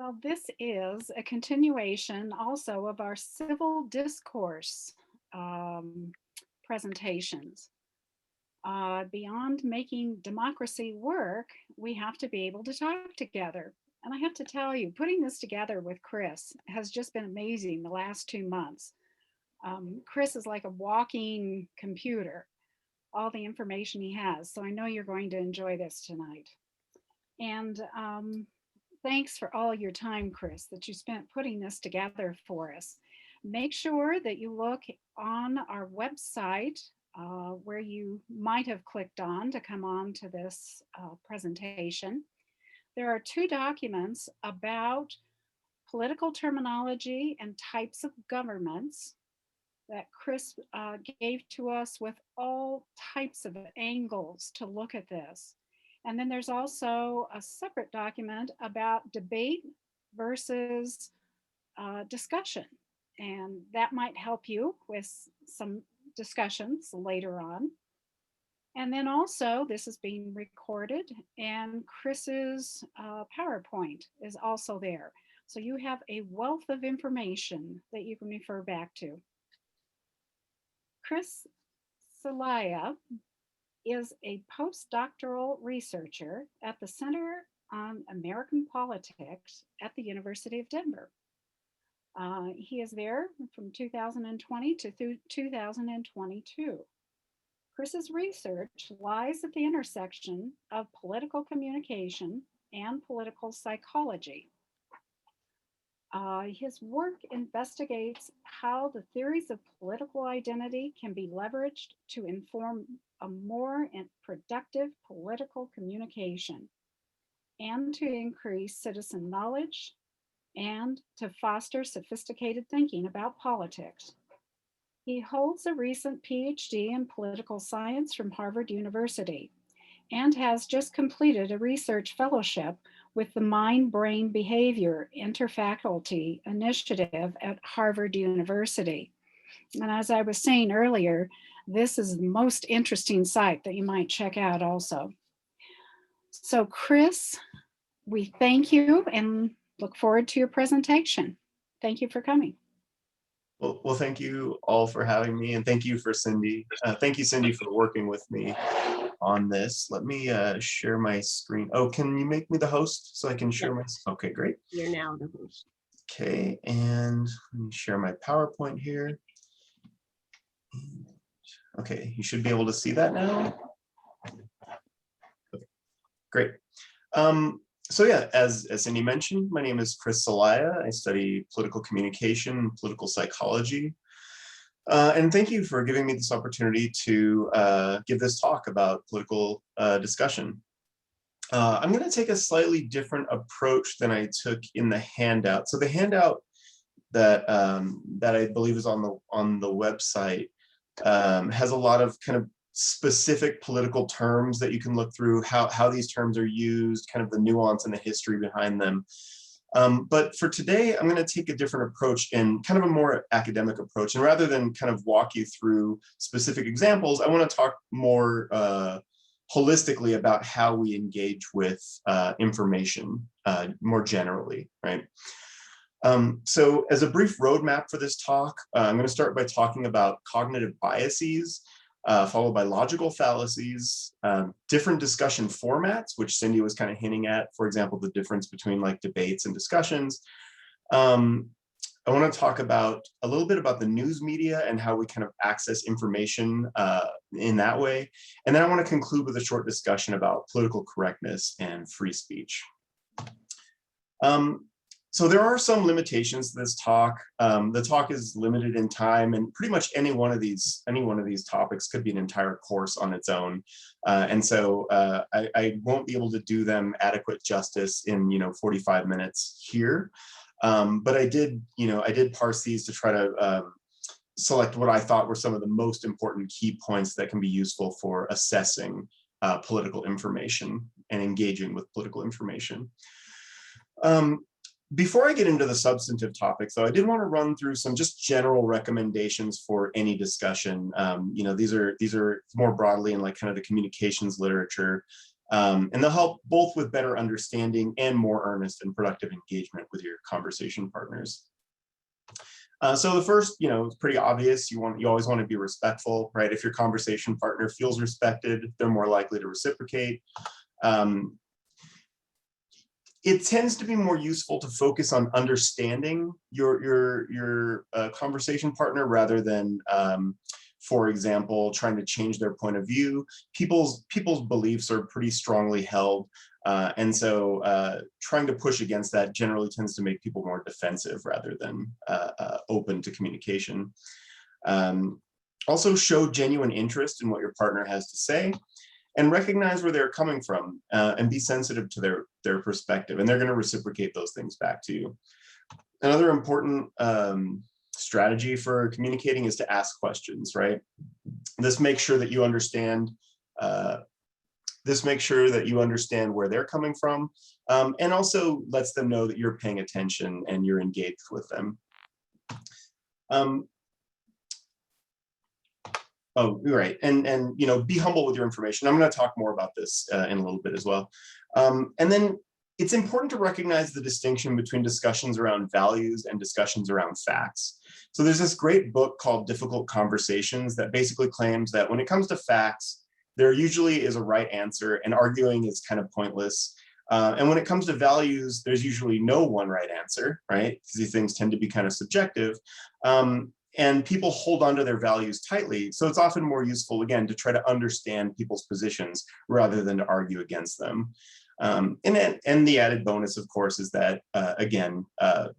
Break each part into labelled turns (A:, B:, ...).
A: Well, this is a continuation also of our civil discourse um, presentations. Beyond making democracy work, we have to be able to talk together. And I have to tell you, putting this together with Chris has just been amazing the last 2 months. Chris is like a walking computer, all the information he has. So I know you're going to enjoy this tonight. And thanks for all your time, Chris, that you spent putting this together for us. Make sure that you look on our website where you might have clicked on to come on to this presentation. There are two documents about political terminology and types of governments that Chris gave to us with all types of angles to look at this. And then there's also a separate document about debate versus discussion. And that might help you with some discussions later on. And then also, this is being recorded, and Chris's PowerPoint is also there. So you have a wealth of information that you can refer back to. Chris Celaya is a postdoctoral researcher at the Center on American Politics at the University of Denver. He is there from 2020 to 2022. Chris's research lies at the intersection of political communication and political psychology. His work investigates how the theories of political identity can be leveraged to inform a more productive political communication and to increase citizen knowledge and to foster sophisticated thinking about politics. He holds a recent PhD in political science from Harvard University and has just completed a research fellowship with the Mind Brain Behavior Interfaculty Initiative at Harvard University. And as I was saying earlier, this is the most interesting site that you might check out also. So Chris, we thank you and look forward to your presentation. Thank you for coming.
B: Well, thank you all for having me, and thank you for Cindy. Thank you, Cindy, for working with me on this. Let me share my screen. Oh, can you make me the host so I can share my? Okay, great.
C: You're now the host.
B: Okay, and let me share my PowerPoint here. Okay, you should be able to see that now. Okay, great. So yeah, as Cindy mentioned, my name is Chris Celaya. I study political communication and political psychology. And thank you for giving me this opportunity to give this talk about political discussion. I'm going to take a slightly different approach than I took in the handout. So the handout that that I believe is on the website has a lot of kind of specific political terms that you can look through, how these terms are used, kind of the nuance and the history behind them. But for today, I'm going to take a different approach and kind of a more academic approach. And rather than kind of walk you through specific examples, I want to talk more holistically about how we engage with information more generally, right? So as a brief roadmap for this talk, I'm going to start by talking about cognitive biases, followed by logical fallacies, different discussion formats, which Cindy was kind of hinting at, for example, the difference between like debates and discussions. I want to talk about a little bit about the news media and how we kind of access information in that way. And then I want to conclude with a short discussion about political correctness and free speech. So there are some limitations to this talk. The talk is limited in time, and pretty much any one of these topics could be an entire course on its own. And so I won't be able to do them adequate justice in 45 minutes here. But I did parse these to try to select what I thought were some of the most important key points that can be useful for assessing political information and engaging with political information. Before I get into the substantive topics, though, I did want to run through some just general recommendations for any discussion. These are more broadly in like kind of the communications literature. And they'll help both with better understanding and more earnest and productive engagement with your conversation partners. So the first, it's pretty obvious. You always want to be respectful, right? If your conversation partner feels respected, they're more likely to reciprocate. It tends to be more useful to focus on understanding your conversation partner rather than, for example, trying to change their point of view. People's beliefs are pretty strongly held, and so trying to push against that generally tends to make people more defensive rather than open to communication. Also, show genuine interest in what your partner has to say, and recognize where they're coming from, and be sensitive to their perspective, and they're going to reciprocate those things back to you. Another important strategy for communicating is to ask questions, right? This makes sure that you understand. This makes sure that you understand where they're coming from, and also lets them know that you're paying attention and you're engaged with them. Oh, right, and be humble with your information. I'm going to talk more about this in a little bit as well. And then it's important to recognize the distinction between discussions around values and discussions around facts. So there's this great book called Difficult Conversations that basically claims that when it comes to facts, there usually is a right answer, and arguing is kind of pointless. And when it comes to values, there's usually no one right answer, right? Because these things tend to be kind of subjective. And people hold on to their values tightly. So it's often more useful, again, to try to understand people's positions rather than to argue against them. And the added bonus, of course, is that, again,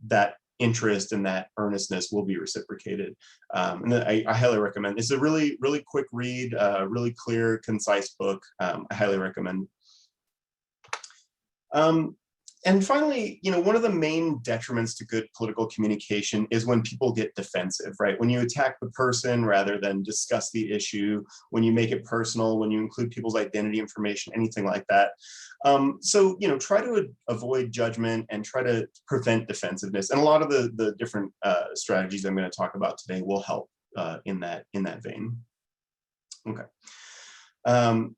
B: that interest and that earnestness will be reciprocated. And I highly recommend. It's a really, really quick read, really clear, concise book. I highly recommend. And finally, one of the main detriments to good political communication is when people get defensive, right? When you attack the person rather than discuss the issue, when you make it personal, when you include people's identity information, anything like that. So, try to avoid judgment and try to prevent defensiveness. And a lot of the different strategies I'm going to talk about today will help in that vein. Okay. And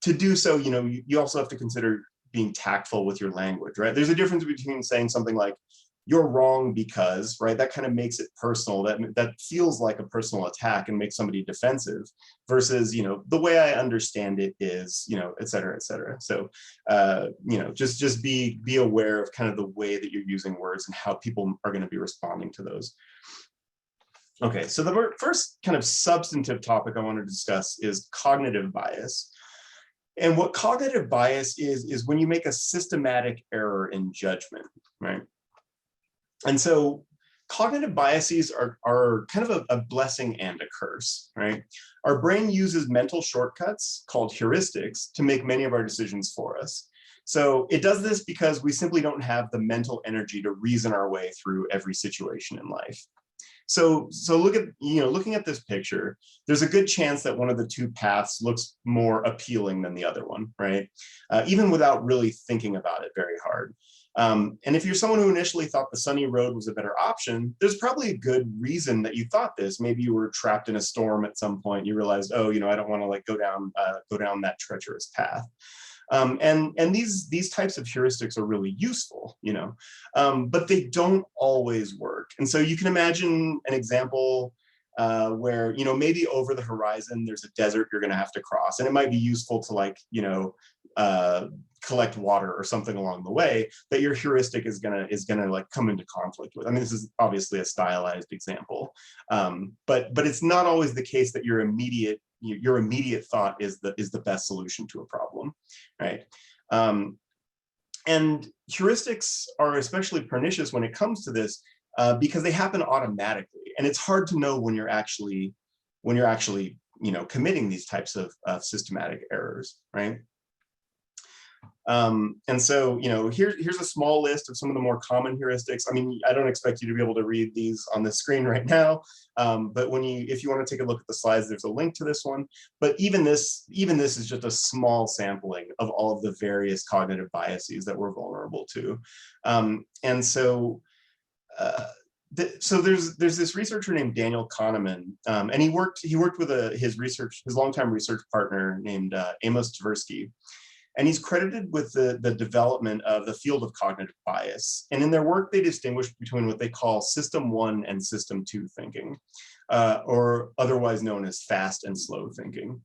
B: to do so, you also have to consider being tactful with your language, right? There's a difference between saying something like, "You're wrong because," right? That kind of makes it personal. That feels like a personal attack and makes somebody defensive, versus, the way I understand it is, et cetera, et cetera. So, just be aware of kind of the way that you're using words and how people are going to be responding to those. Okay, so the first kind of substantive topic I want to discuss is cognitive bias. And what cognitive bias is when you make a systematic error in judgment, right? And so cognitive biases are kind of a blessing and a curse, right? Our brain uses mental shortcuts called heuristics to make many of our decisions for us. So it does this because we simply don't have the mental energy to reason our way through every situation in life. So looking at this picture, there's a good chance that one of the two paths looks more appealing than the other one, right? Even without really thinking about it very hard. And if you're someone who initially thought the sunny road was a better option, there's probably a good reason that you thought this. Maybe you were trapped in a storm at some point. You realized, I don't want to go down that treacherous path. And these types of heuristics are really useful, but they don't always work. And so you can imagine an example where, maybe over the horizon, there's a desert you're going to have to cross, and it might be useful to collect water or something along the way, that your heuristic is gonna like come into conflict with. I mean, this is obviously a stylized example, but it's not always the case that your immediate thought is the best solution to a problem, right? And heuristics are especially pernicious when it comes to this because they happen automatically, and it's hard to know when you're actually committing these types of systematic errors, right? And so, here's a small list of some of the more common heuristics. I mean, I don't expect you to be able to read these on the screen right now, but if you want to take a look at the slides, there's a link to this one. But even this is just a small sampling of all of the various cognitive biases that we're vulnerable to. And so, So there's this researcher named Daniel Kahneman, and he worked with his longtime research partner named Amos Tversky, and he's credited with the development of the field of cognitive bias. And in their work, they distinguish between what they call system one and system two thinking, or otherwise known as fast and slow thinking.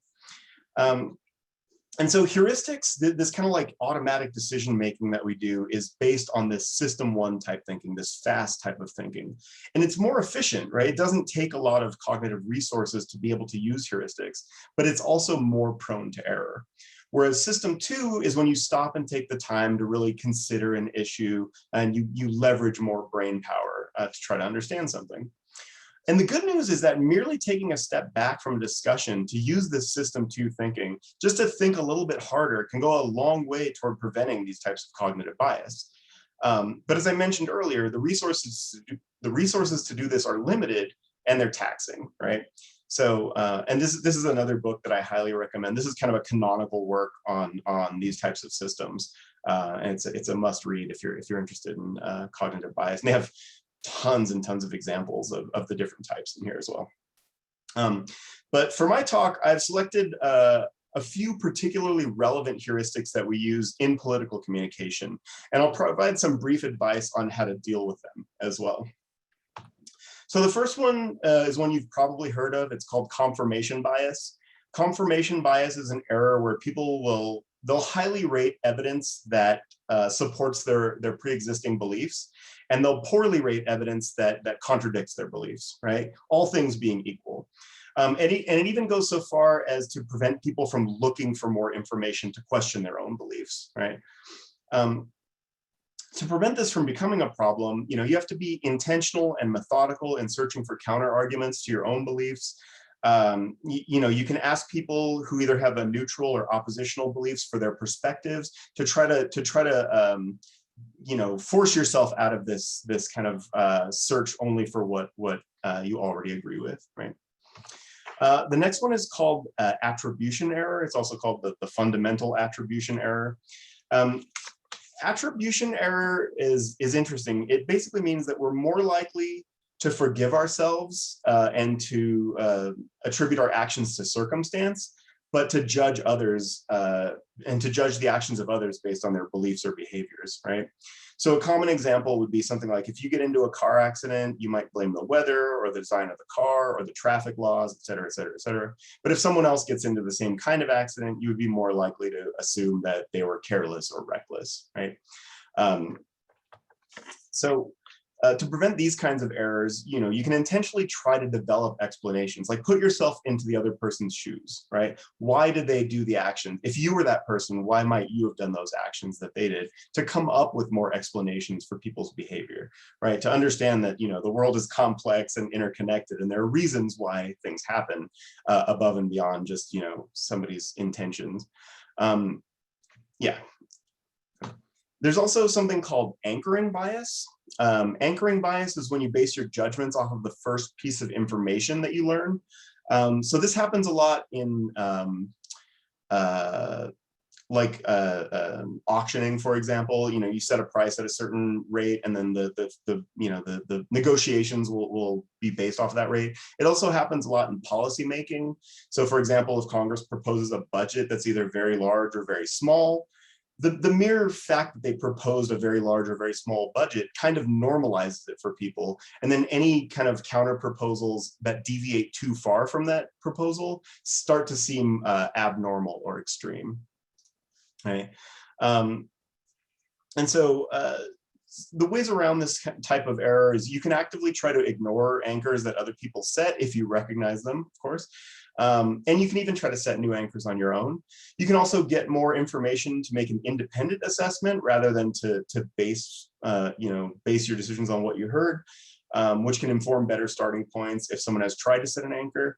B: And so heuristics, this kind of like automatic decision making that we do, is based on this system one type thinking, this fast type of thinking. And it's more efficient, right? It doesn't take a lot of cognitive resources to be able to use heuristics, but it's also more prone to error. Whereas system two is when you stop and take the time to really consider an issue, and you leverage more brain power to try to understand something. And the good news is that merely taking a step back from a discussion to use this system two thinking, just to think a little bit harder, can go a long way toward preventing these types of cognitive bias. But as I mentioned earlier, the resources to do this are limited, and they're taxing, right? So, and this is another book that I highly recommend. This is kind of a canonical work on these types of systems, and it's a must read if you're interested in cognitive bias. And they have tons and tons of examples of the different types in here as well. But for my talk, I've selected a few particularly relevant heuristics that we use in political communication, and I'll provide some brief advice on how to deal with them as well. So the first one is one you've probably heard of. It's called confirmation bias. Confirmation bias is an error where they'll highly rate evidence that supports their pre-existing beliefs, and they'll poorly rate evidence that contradicts their beliefs, right? All things being equal. And it even goes so far as to prevent people from looking for more information to question their own beliefs, right? To prevent this from becoming a problem, you have to be intentional and methodical in searching for counter arguments to your own beliefs. You can ask people who either have a neutral or oppositional beliefs for their perspectives to try to force yourself out of this kind of search only for what you already agree with, right? The next one is called attribution error. It's also called the fundamental attribution error. Attribution error is interesting. It basically means that we're more likely to forgive ourselves and to attribute our actions to circumstance, but to judge others and to judge the actions of others based on their beliefs or behaviors, right? So a common example would be something like, if you get into a car accident, you might blame the weather or the design of the car or the traffic laws, et cetera, et cetera, et cetera. But if someone else gets into the same kind of accident, you would be more likely to assume that they were careless or reckless, right? To prevent these kinds of errors, you can intentionally try to develop explanations, like put yourself into the other person's shoes, right? Why did they do the action? If you were that person, why might you have done those actions that they did? To come up with more explanations for people's behavior, right? To understand that, the world is complex and interconnected, and there are reasons why things happen above and beyond just, somebody's intentions. Yeah. There's also something called anchoring bias. Anchoring bias is when you base your judgments off of the first piece of information that you learn. So this happens a lot in auctioning, for example. You set a price at a certain rate, and then the negotiations will be based off of that rate. It also happens a lot in policy making. So for example, if Congress proposes a budget that's either very large or very small, the mere fact that they proposed a very large or very small budget kind of normalizes it for people. And then any kind of counter proposals that deviate too far from that proposal start to seem abnormal or extreme, right? And so the ways around this type of error is you can actively try to ignore anchors that other people set if you recognize them, of course. And you can even try to set new anchors on your own. You can also get more information to make an independent assessment rather than to base your decisions on what you heard, which can inform better starting points if someone has tried to set an anchor.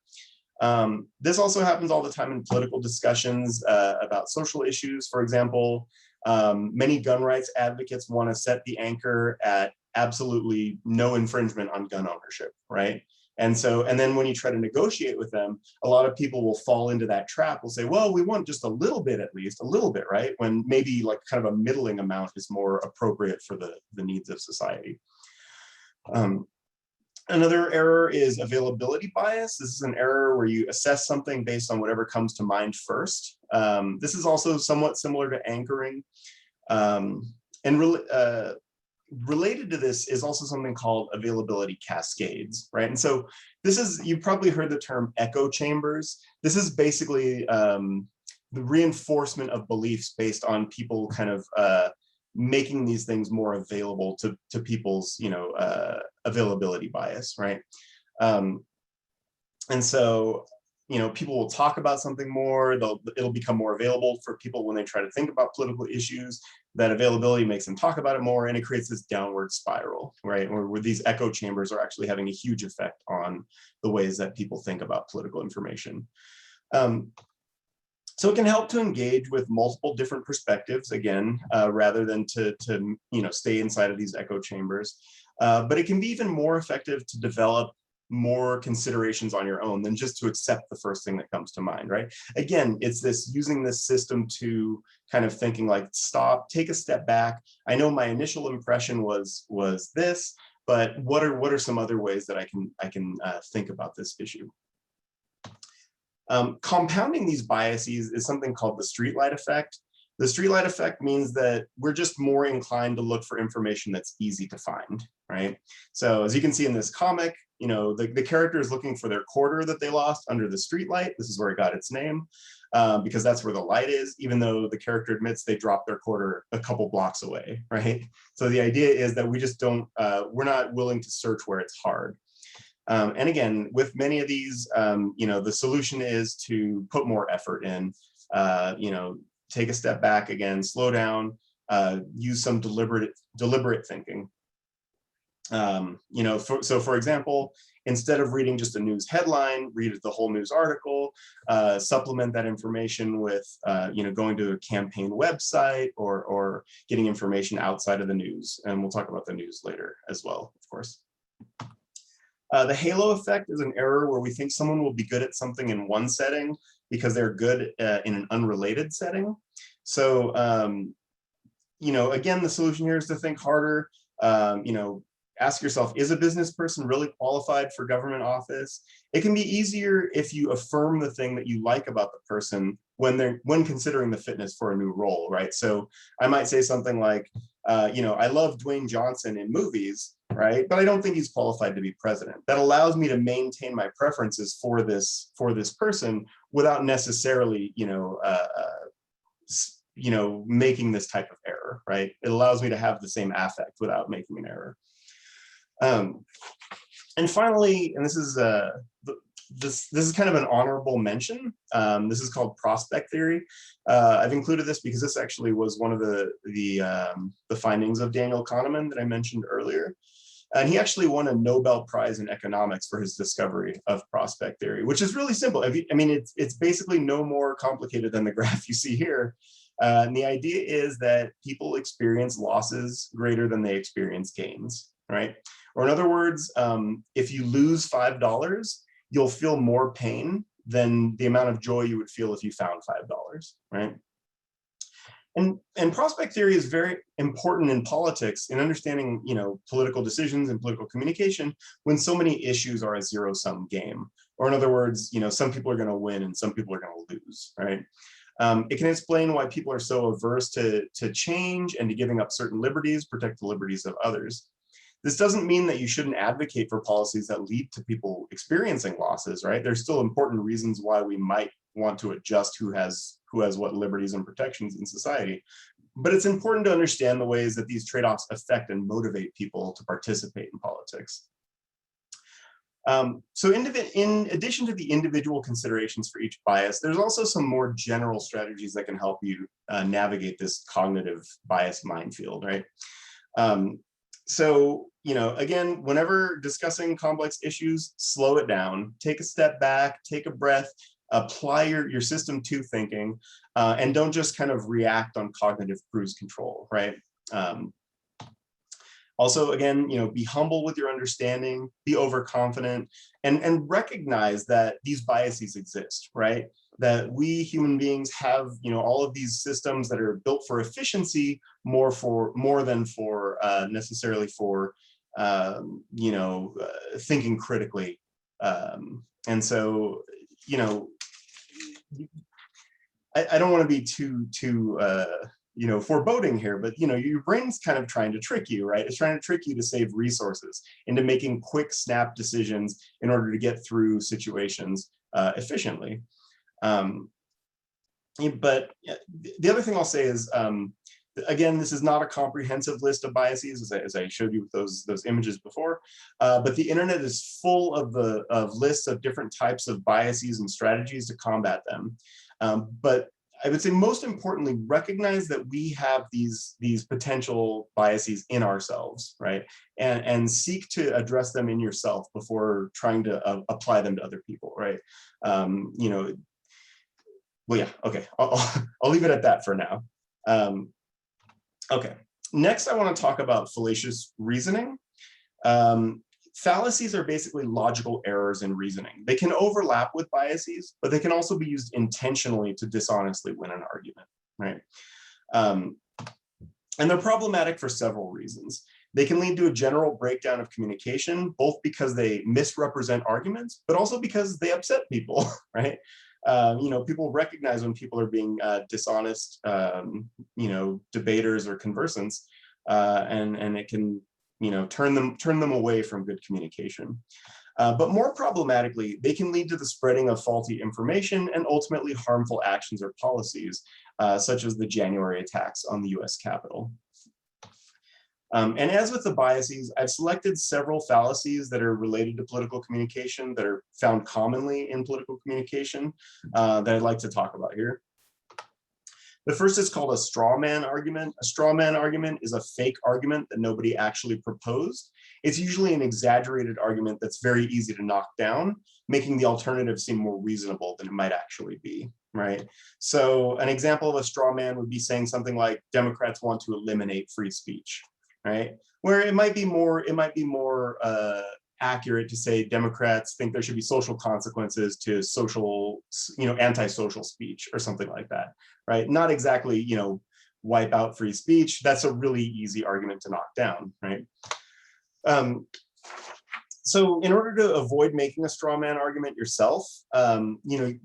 B: This also happens all the time in political discussions about social issues. For example, many gun rights advocates want to set the anchor at absolutely no infringement on gun ownership, right? And then when you try to negotiate with them, a lot of people will fall into that trap. Will say, well, we want just a little bit, at least a little bit, right? When maybe like kind of a middling amount is more appropriate for the needs of society. Another error is availability bias. This is an error where you assess something based on whatever comes to mind first. This is also somewhat similar to anchoring. Um, and related to this is also something called availability cascades, right? And so this is, you've probably heard the term echo chambers. This is basically the reinforcement of beliefs based on people kind of making these things more available to people's, availability bias, right? And so, people will talk about something more, it'll become more available for people when they try to think about political issues. That availability makes them talk about it more, and it creates this downward spiral, right? Where these echo chambers are actually having a huge effect on the ways that people think about political information. So it can help to engage with multiple different perspectives, again, rather than to stay inside of these echo chambers. But it can be even more effective to develop more considerations on your own than just to accept the first thing that comes to mind, right? Again, it's this using this system to kind of thinking like, stop, take a step back. I know my initial impression was this, but what are some other ways that I can think about this issue? Compounding these biases is something called the streetlight effect. The streetlight effect means that we're just more inclined to look for information that's easy to find, right? So as you can see in this comic, the character is looking for their quarter that they lost under the streetlight. This is where it got its name, because that's where the light is, even though the character admits they dropped their quarter a couple blocks away, right? So the idea is that we just don't, we're not willing to search where it's hard. And again, with many of these, the solution is to put more effort in, take a step back again, slow down, use some deliberate thinking. So for example, instead of reading just a news headline, read the whole news article, supplement that information with, going to a campaign website or getting information outside of the news. And we'll talk about the news later as well, of course. The halo effect is an error where we think someone will be good at something in one setting because they're good in an unrelated setting. So, again, the solution here is to think harder. Ask yourself, is a business person really qualified for government office? It can be easier if you affirm the thing that you like about the person when considering the fitness for a new role, right? So I might say something like, I love Dwayne Johnson in movies, right? But I don't think he's qualified to be president. That allows me to maintain my preferences for this person without necessarily, making this type of error, right? It allows me to have the same affect without making an error. And finally, and this is this is kind of an honorable mention. This is called prospect theory. I've included this because this actually was one of the findings of Daniel Kahneman that I mentioned earlier. And he actually won a Nobel Prize in economics for his discovery of prospect theory, which is really simple. It's basically no more complicated than the graph you see here. And the idea is that people experience losses greater than they experience gains, right? Or in other words, if you lose $5, you'll feel more pain than the amount of joy you would feel if you found $5, right? And prospect theory is very important in politics in understanding, political decisions and political communication when so many issues are a zero-sum game. Or in other words, some people are going to win and some people are going to lose, right? It can explain why people are so averse to change and to giving up certain liberties, protect the liberties of others. This doesn't mean that you shouldn't advocate for policies that lead to people experiencing losses, right? There's still important reasons why we might want to adjust who has what liberties and protections in society. But it's important to understand the ways that these trade-offs affect and motivate people to participate in politics. So in addition to the individual considerations for each bias, there's also some more general strategies that can help you navigate this cognitive bias minefield, right? So, again, whenever discussing complex issues, slow it down, take a step back, take a breath, apply your system to thinking, and don't just kind of react on cognitive cruise control, right? Also, again, be humble with your understanding, be overconfident, and recognize that these biases exist, right? That we human beings have, all of these systems that are built for efficiency more than for necessarily for thinking critically. And so, you know, I don't want to be too foreboding here, but your brain's kind of trying to trick you, right? It's trying to trick you to save resources into making quick snap decisions in order to get through situations efficiently. But the other thing I'll say is, again, this is not a comprehensive list of biases, as I showed you with those images before, but the internet is full of lists of different types of biases and strategies to combat them. But I would say most importantly, recognize that we have these potential biases in ourselves, right? And seek to address them in yourself before trying to apply them to other people, right? Well, yeah, okay, I'll leave it at that for now. Okay, next I want to talk about fallacious reasoning. Fallacies are basically logical errors in reasoning. They can overlap with biases, but they can also be used intentionally to dishonestly win an argument, right? And they're problematic for several reasons. They can lead to a general breakdown of communication, both because they misrepresent arguments, but also because they upset people, right? People recognize when people are being dishonest, debaters or conversants, and it can, turn them away from good communication. But more problematically, they can lead to the spreading of faulty information and ultimately harmful actions or policies, such as the January attacks on the US Capitol. And as with the biases, I've selected several fallacies that are related to political communication that are found commonly in political communication that I'd like to talk about here. The first is called a straw man argument. A straw man argument is a fake argument that nobody actually proposed. It's usually an exaggerated argument that's very easy to knock down, making the alternative seem more reasonable than it might actually be, right? So an example of a straw man would be saying something like, Democrats want to eliminate free speech, right? Where it might be more accurate to say Democrats think there should be social consequences to antisocial speech or something like that, right? Not exactly, wipe out free speech. That's a really easy argument to knock down, right? So in order to avoid making a straw man argument yourself,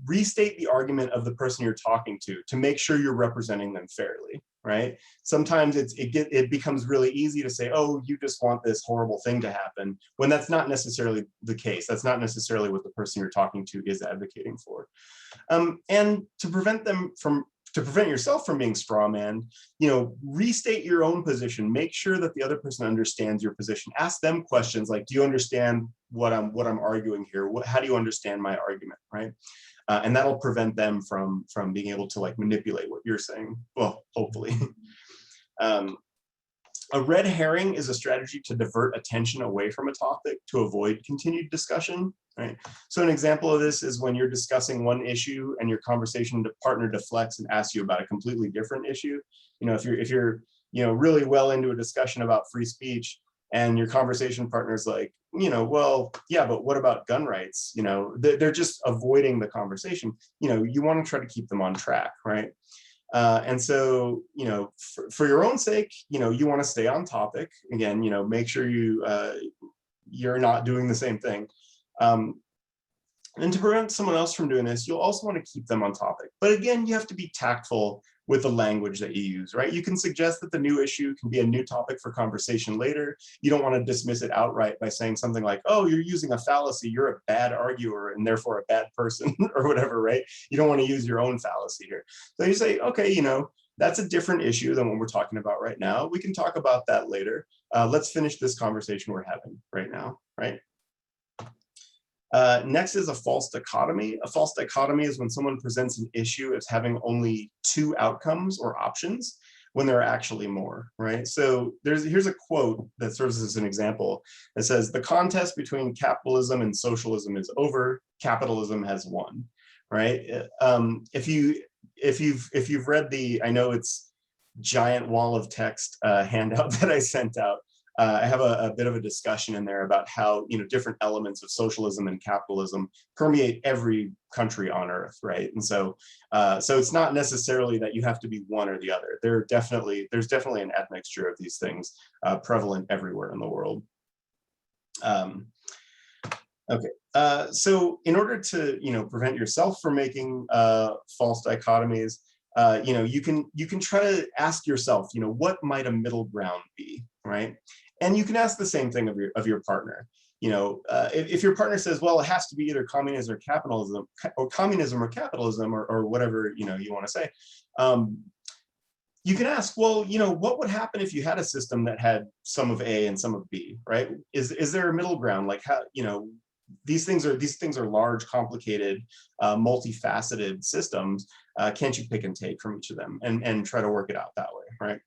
B: restate the argument of the person you're talking to make sure you're representing them fairly, right? Sometimes it becomes really easy to say, oh, you just want this horrible thing to happen, when that's not necessarily the case. That's not necessarily what the person you're talking to is advocating for. And to prevent yourself from being strawmanned, restate your own position. Make sure that the other person understands your position. Ask them questions like, do you understand what I'm arguing here? How do you understand my argument, right? And that'll prevent them from being able to manipulate what you're saying. Well, hopefully. A red herring is a strategy to divert attention away from a topic to avoid continued discussion, right? So an example of this is when you're discussing one issue and your conversation partner deflects and asks you about a completely different issue. If you're really well into a discussion about free speech and your conversation partner's like, well, yeah, but what about gun rights? They're just avoiding the conversation. You want to try to keep them on track, right? And so, for your own sake, you want to stay on topic. Again, make sure you're not doing the same thing. And to prevent someone else from doing this, you'll also want to keep them on topic. But again, you have to be tactful with the language that you use, right? You can suggest that the new issue can be a new topic for conversation later. You don't want to dismiss it outright by saying something like, oh, you're using a fallacy, you're a bad arguer and therefore a bad person or whatever, right? You don't want to use your own fallacy here. So you say, okay, that's a different issue than what we're talking about right now. We can talk about that later. Let's finish this conversation we're having right now, right? Next is a false dichotomy. A false dichotomy is when someone presents an issue as having only two outcomes or options when there are actually more, right? So here's a quote that serves as an example that says, the contest between capitalism and socialism is over, capitalism has won, right? If you've read I know it's giant wall of text handout that I sent out, I have a bit of a discussion in there about how different elements of socialism and capitalism permeate every country on earth, right? And so it's not necessarily that you have to be one or the other. There's definitely an admixture of these things prevalent everywhere in the world. Um, okay, so in order to prevent yourself from making false dichotomies, you can try to ask yourself, what might a middle ground be, right? And you can ask the same thing of your partner. If your partner says, well, it has to be either communism or capitalism, or whatever you want to say, you can ask, well, what would happen if you had a system that had some of A and some of B, right? Is there a middle ground? Like, how, these things are large, complicated, multifaceted systems. Can't you pick and take from each of them and try to work it out that way,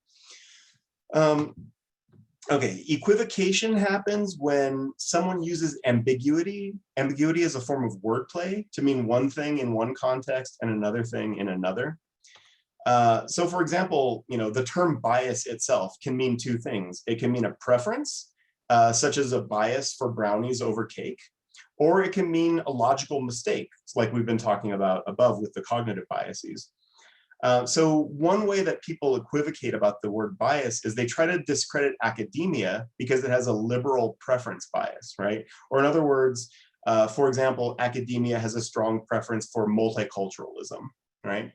B: right? Okay, equivocation happens when someone uses ambiguity. Ambiguity is a form of wordplay to mean one thing in one context and another thing in another. So for example, the term bias itself can mean two things. It can mean a preference, such as a bias for brownies over cake, or it can mean a logical mistake, like we've been talking about above with the cognitive biases. So one way that people equivocate about the word bias is they try to discredit academia because it has a liberal preference bias, right? Or in other words, for example, academia has a strong preference for multiculturalism, right?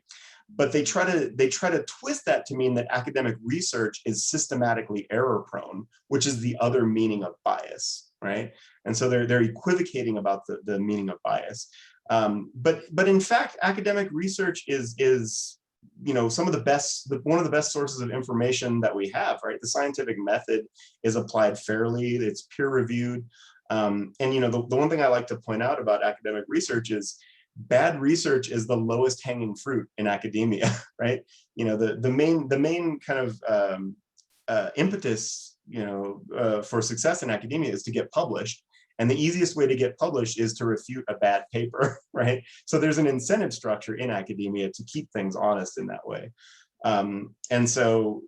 B: But they try to twist that to mean that academic research is systematically error prone, which is the other meaning of bias, right? And so they're equivocating about the meaning of bias. But in fact, academic research is some of the best, one of the best sources of information that we have, right? The scientific method is applied fairly, it's peer reviewed. And the one thing I like to point out about academic research is bad research is the lowest hanging fruit in academia, right? The main kind of impetus, for success in academia is to get published. And the easiest way to get published is to refute a bad paper, right? So there's an incentive structure in academia to keep things honest in that way. And so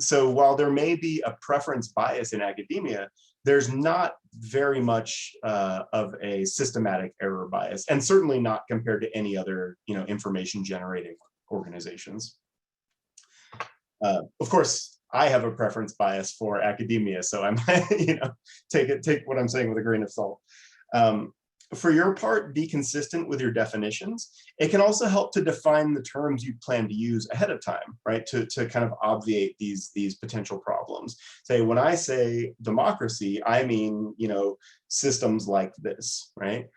B: while there may be a preference bias in academia, there's not very much of a systematic error bias, and certainly not compared to any other information generating organizations. Of course, I have a preference bias for academia, so I'm take what I'm saying with a grain of salt. For your part, be consistent with your definitions. It can also help to define the terms you plan to use ahead of time, right? To kind of obviate these potential problems. Say, when I say democracy, I mean, systems like this, right?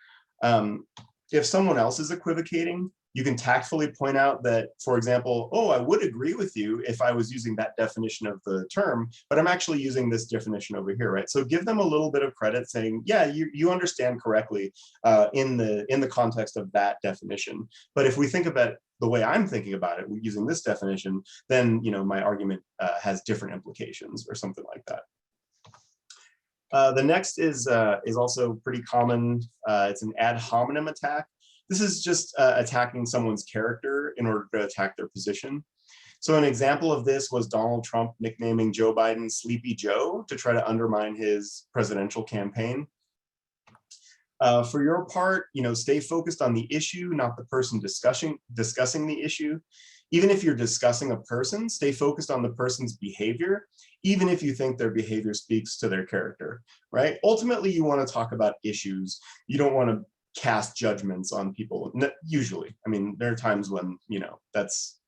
B: If someone else is equivocating, you can tactfully point out that, for example, oh, I would agree with you if I was using that definition of the term, but I'm actually using this definition over here, right? So give them a little bit of credit saying, yeah, you understand correctly in the context of that definition. But if we think about it the way I'm thinking about it, using this definition, then my argument has different implications or something like that. The next is also pretty common. It's an ad hominem attack. This is just attacking someone's character in order to attack their position. So an example of this was Donald Trump nicknaming Joe Biden Sleepy Joe to try to undermine his presidential campaign. For your part, stay focused on the issue, not the person discussing the issue. Even if you're discussing a person, stay focused on the person's behavior, even if you think their behavior speaks to their character, right? Ultimately, you want to talk about issues. You don't want to cast judgments on people. Usually, I mean, there are times when that's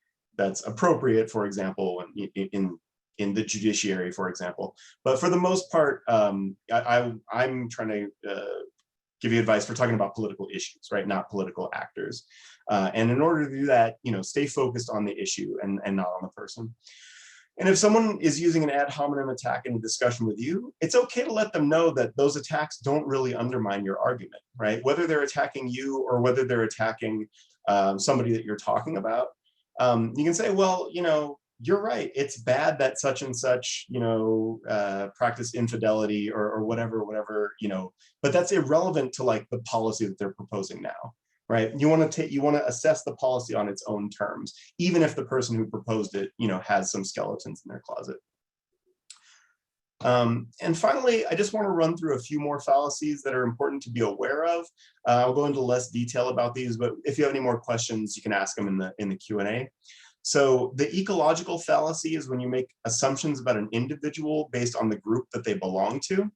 B: appropriate. For example, in the judiciary, for example. But for the most part, I'm trying to give you advice for talking about political issues, right? Not political actors. And in order to do that, stay focused on the issue and not on the person. And if someone is using an ad hominem attack in a discussion with you, it's okay to let them know that those attacks don't really undermine your argument, right? Whether they're attacking you or whether they're attacking somebody that you're talking about, you can say, well, you're right. It's bad that such and such, practice infidelity or whatever, but that's irrelevant to like the policy that they're proposing now. Right? You want to assess the policy on its own terms, even if the person who proposed it, has some skeletons in their closet. And finally, I just want to run through a few more fallacies that are important to be aware of. I'll go into less detail about these, but if you have any more questions, you can ask them in the Q&A. So the ecological fallacy is when you make assumptions about an individual based on the group that they belong to.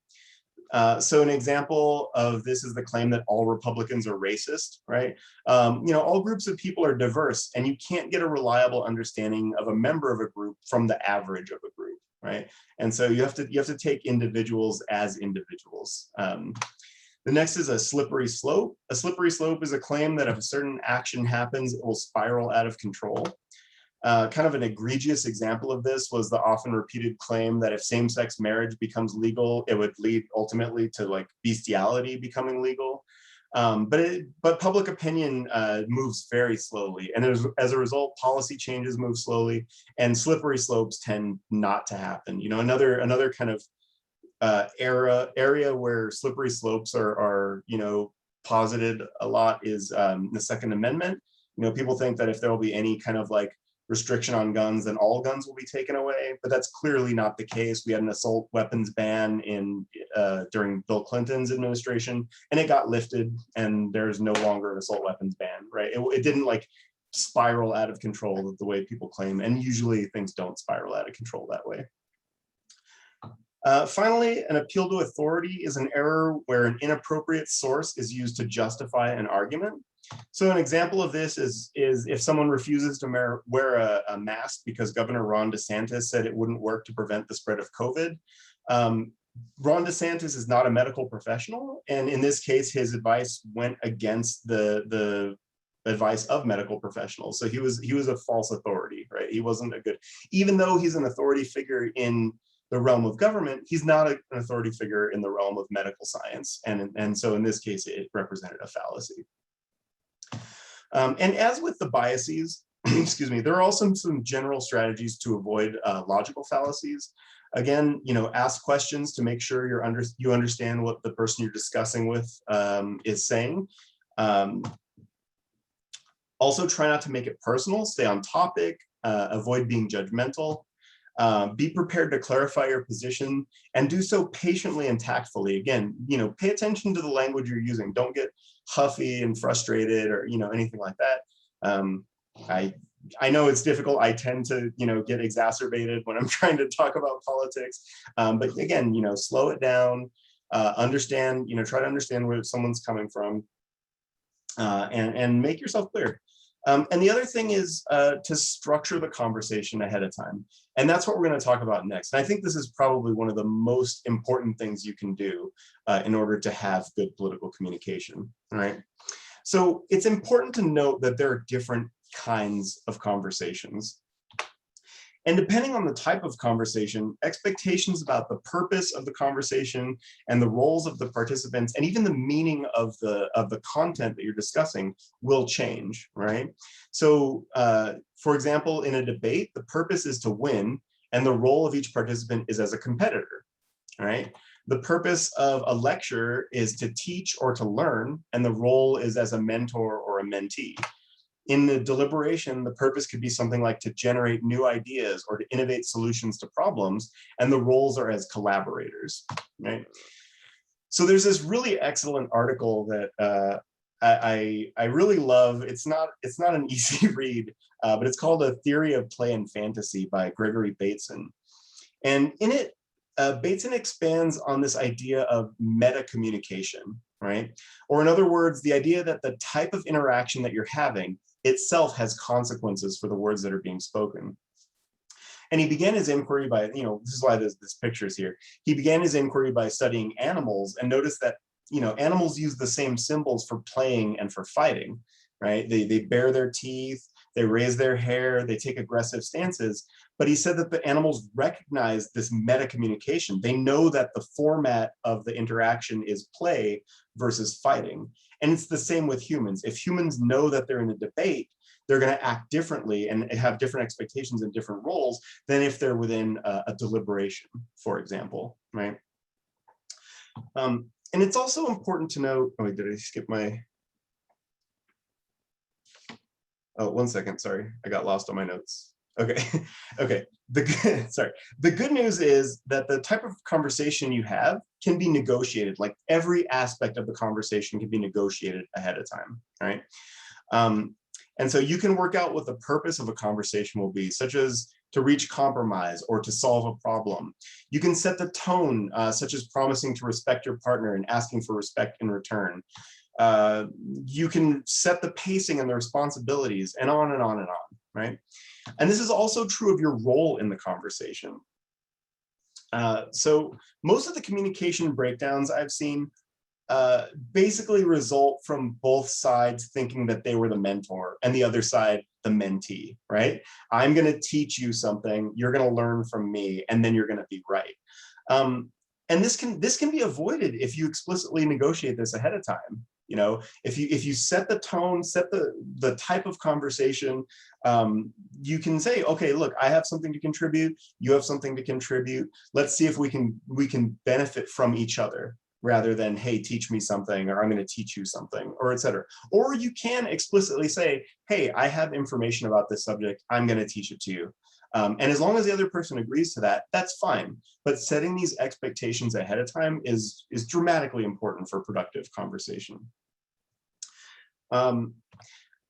B: So an example of this is the claim that all Republicans are racist, right? All groups of people are diverse, and you can't get a reliable understanding of a member of a group from the average of a group, right? And so you have to take individuals as individuals. The next is a slippery slope. A slippery slope is a claim that if a certain action happens, it will spiral out of control. Kind of an egregious example of this was the often repeated claim that if same-sex marriage becomes legal, it would lead ultimately to like bestiality becoming legal. But public opinion moves very slowly, and as a result, policy changes move slowly, and slippery slopes tend not to happen. Another kind of area where slippery slopes are posited a lot is the Second Amendment. People think that if there will be any kind of like restriction on guns, then all guns will be taken away, but that's clearly not the case. We had an assault weapons ban during Bill Clinton's administration, and it got lifted, and there's no longer an assault weapons ban, right? It didn't like spiral out of control the way people claim, and usually things don't spiral out of control that way. Finally, an appeal to authority is an error where an inappropriate source is used to justify an argument. So an example of this is if someone refuses to wear a mask because Governor Ron DeSantis said it wouldn't work to prevent the spread of COVID. Ron DeSantis is not a medical professional, and in this case, his advice went against the advice of medical professionals. So he was a false authority, right? He wasn't a good, even though he's an authority figure in the realm of government, he's not an authority figure in the realm of medical science. And so in this case, it represented a fallacy. And as with the biases, excuse me, there are also some general strategies to avoid logical fallacies. Again, ask questions to make sure you understand what the person you're discussing with is saying. Also, try not to make it personal, stay on topic, avoid being judgmental. Be prepared to clarify your position and do so patiently and tactfully. Again, pay attention to the language you're using. Don't get huffy and frustrated or, anything like that. I know it's difficult. I tend to, get exacerbated when I'm trying to talk about politics. But again, slow it down, understand, try to understand where someone's coming from, and make yourself clear. And the other thing is to structure the conversation ahead of time. And that's what we're going to talk about next. And I think this is probably one of the most important things you can do in order to have good political communication, right? So it's important to note that there are different kinds of conversations. And depending on the type of conversation, expectations about the purpose of the conversation and the roles of the participants and even the meaning of the content that you're discussing will change, right? So for example, in a debate, the purpose is to win and the role of each participant is as a competitor, right? The purpose of a lecture is to teach or to learn, and the role is as a mentor or a mentee. In the deliberation, the purpose could be something like to generate new ideas or to innovate solutions to problems, and the roles are as collaborators, right? So there's this really excellent article that I really love. It's not an easy read, but it's called A Theory of Play and Fantasy by Gregory Bateson. And in it, Bateson expands on this idea of meta communication, right? Or in other words, the idea that the type of interaction that you're having itself has consequences for the words that are being spoken. And he began his inquiry by, this is why this picture is here. He began his inquiry by studying animals and noticed that, animals use the same symbols for playing and for fighting, right? They bare their teeth, they raise their hair, they take aggressive stances. But he said that the animals recognize this meta communication. They know that the format of the interaction is play versus fighting. And it's the same with humans. If humans know that they're in a debate, they're going to act differently and have different expectations and different roles than if they're within a deliberation, for example, right? And it's also important to note, oh wait, did I skip my, oh, 1 second, sorry, I got lost on my notes. Okay, okay, the good news is that the type of conversation you have can be negotiated, like every aspect of the conversation can be negotiated ahead of time, right? And so you can work out what the purpose of a conversation will be, such as, to reach compromise or to solve a problem. You can set the tone, such as promising to respect your partner and asking for respect in return. You can set the pacing and the responsibilities, and on and on and on, right? And this is also true of your role in the conversation. So most of the communication breakdowns I've seen basically result from both sides thinking that they were the mentor and the other side the mentee, right? I'm going to teach you something, you're going to learn from me, and then you're going to be right. And this can be avoided if you explicitly negotiate this ahead of time. You know, if you set the tone, set the type of conversation, you can say, okay, look, I have something to contribute, you have something to contribute. Let's see if we can benefit from each other, rather than, hey, teach me something, or I'm going to teach you something, or et cetera. Or you can explicitly say, hey, I have information about this subject, I'm going to teach it to you. And as long as the other person agrees to that, that's fine. But setting these expectations ahead of time is dramatically important for productive conversation.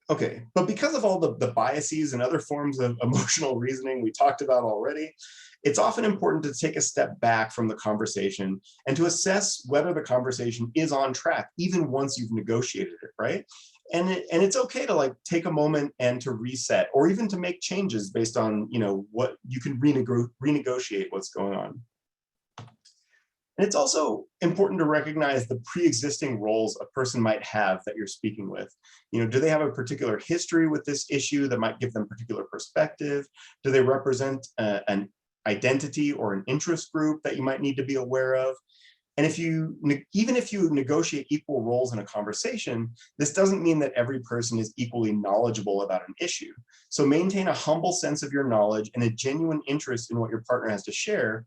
B: Okay, but because of all the biases and other forms of emotional reasoning we talked about already, it's often important to take a step back from the conversation and to assess whether the conversation is on track, even once you've negotiated it, right? And it's okay to like take a moment and to reset, or even to make changes based on, you know, what you can renegotiate what's going on. And it's also important to recognize the pre-existing roles a person might have that you're speaking with. You know, do they have a particular history with this issue that might give them particular perspective? Do they represent an identity or an interest group that you might need to be aware of? And even if you negotiate equal roles in a conversation, this doesn't mean that every person is equally knowledgeable about an issue. So maintain a humble sense of your knowledge and a genuine interest in what your partner has to share.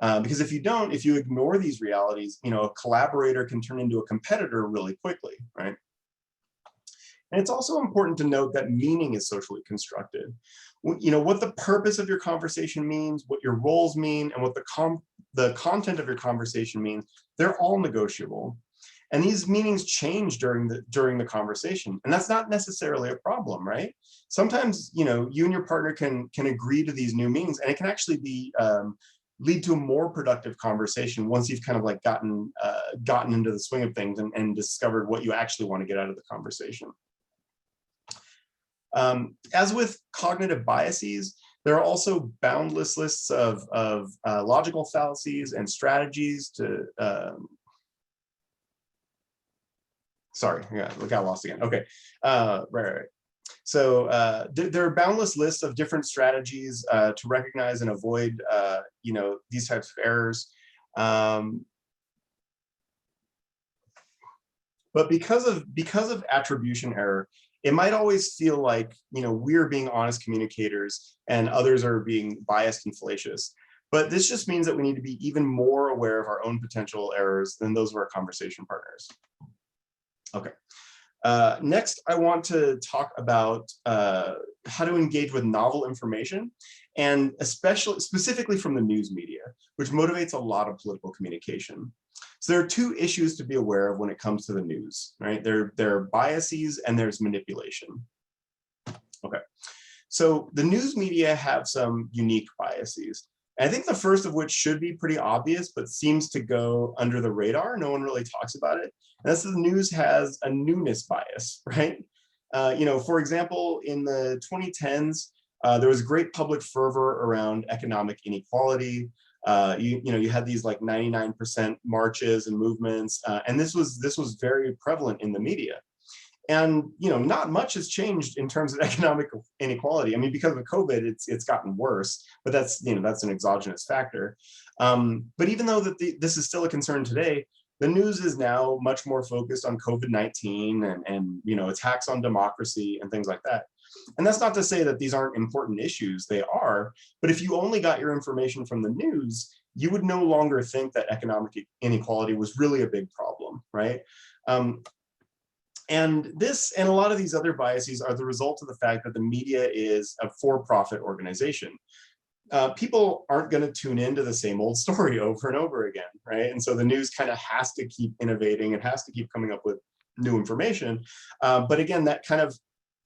B: Because if you ignore these realities, you know, a collaborator can turn into a competitor really quickly, right? And it's also important to note that meaning is socially constructed. You know, what the purpose of your conversation means, what your roles mean, and what the content of your conversation means, they're all negotiable. And these meanings change during the conversation. And that's not necessarily a problem, right? Sometimes, you know, you and your partner can agree to these new meanings, and it can actually be lead to a more productive conversation once you've kind of like gotten into the swing of things and discovered what you actually want to get out of the conversation. As with cognitive biases, there are also boundless lists of logical fallacies and strategies to, sorry, yeah, we got lost again. Okay, right. So there are boundless lists of different strategies to recognize and avoid, you know, these types of errors. But because of attribution error, it might always feel like, you know, we're being honest communicators and others are being biased and fallacious. But this just means that we need to be even more aware of our own potential errors than those of our conversation partners. Okay. Next, I want to talk about how to engage with novel information, and specifically from the news media, which motivates a lot of political communication. So there are two issues to be aware of when it comes to the news, right? There are biases and there's manipulation. Okay, so the news media have some unique biases. And I think the first of which should be pretty obvious, but seems to go under the radar. No one really talks about it. And that's the news has a newness bias, right? You know, for example, in the 2010s, there was great public fervor around economic inequality. You know, you had these like 99% marches and movements, and this was very prevalent in the media. And, you know, not much has changed in terms of economic inequality. I mean, because of COVID, it's gotten worse, but that's, you know, that's an exogenous factor. But even though this is still a concern today, the news is now much more focused on COVID-19 and, you know, attacks on democracy and things like that. And that's not to say that these aren't important issues, they are, but if you only got your information from the news, you would no longer think that economic inequality was really a big problem, right? And this and a lot of these other biases are the result of the fact that the media is a for-profit organization. People aren't going to tune into the same old story over and over again, right? And so the news kind of has to keep innovating, it has to keep coming up with new information. But again, that kind of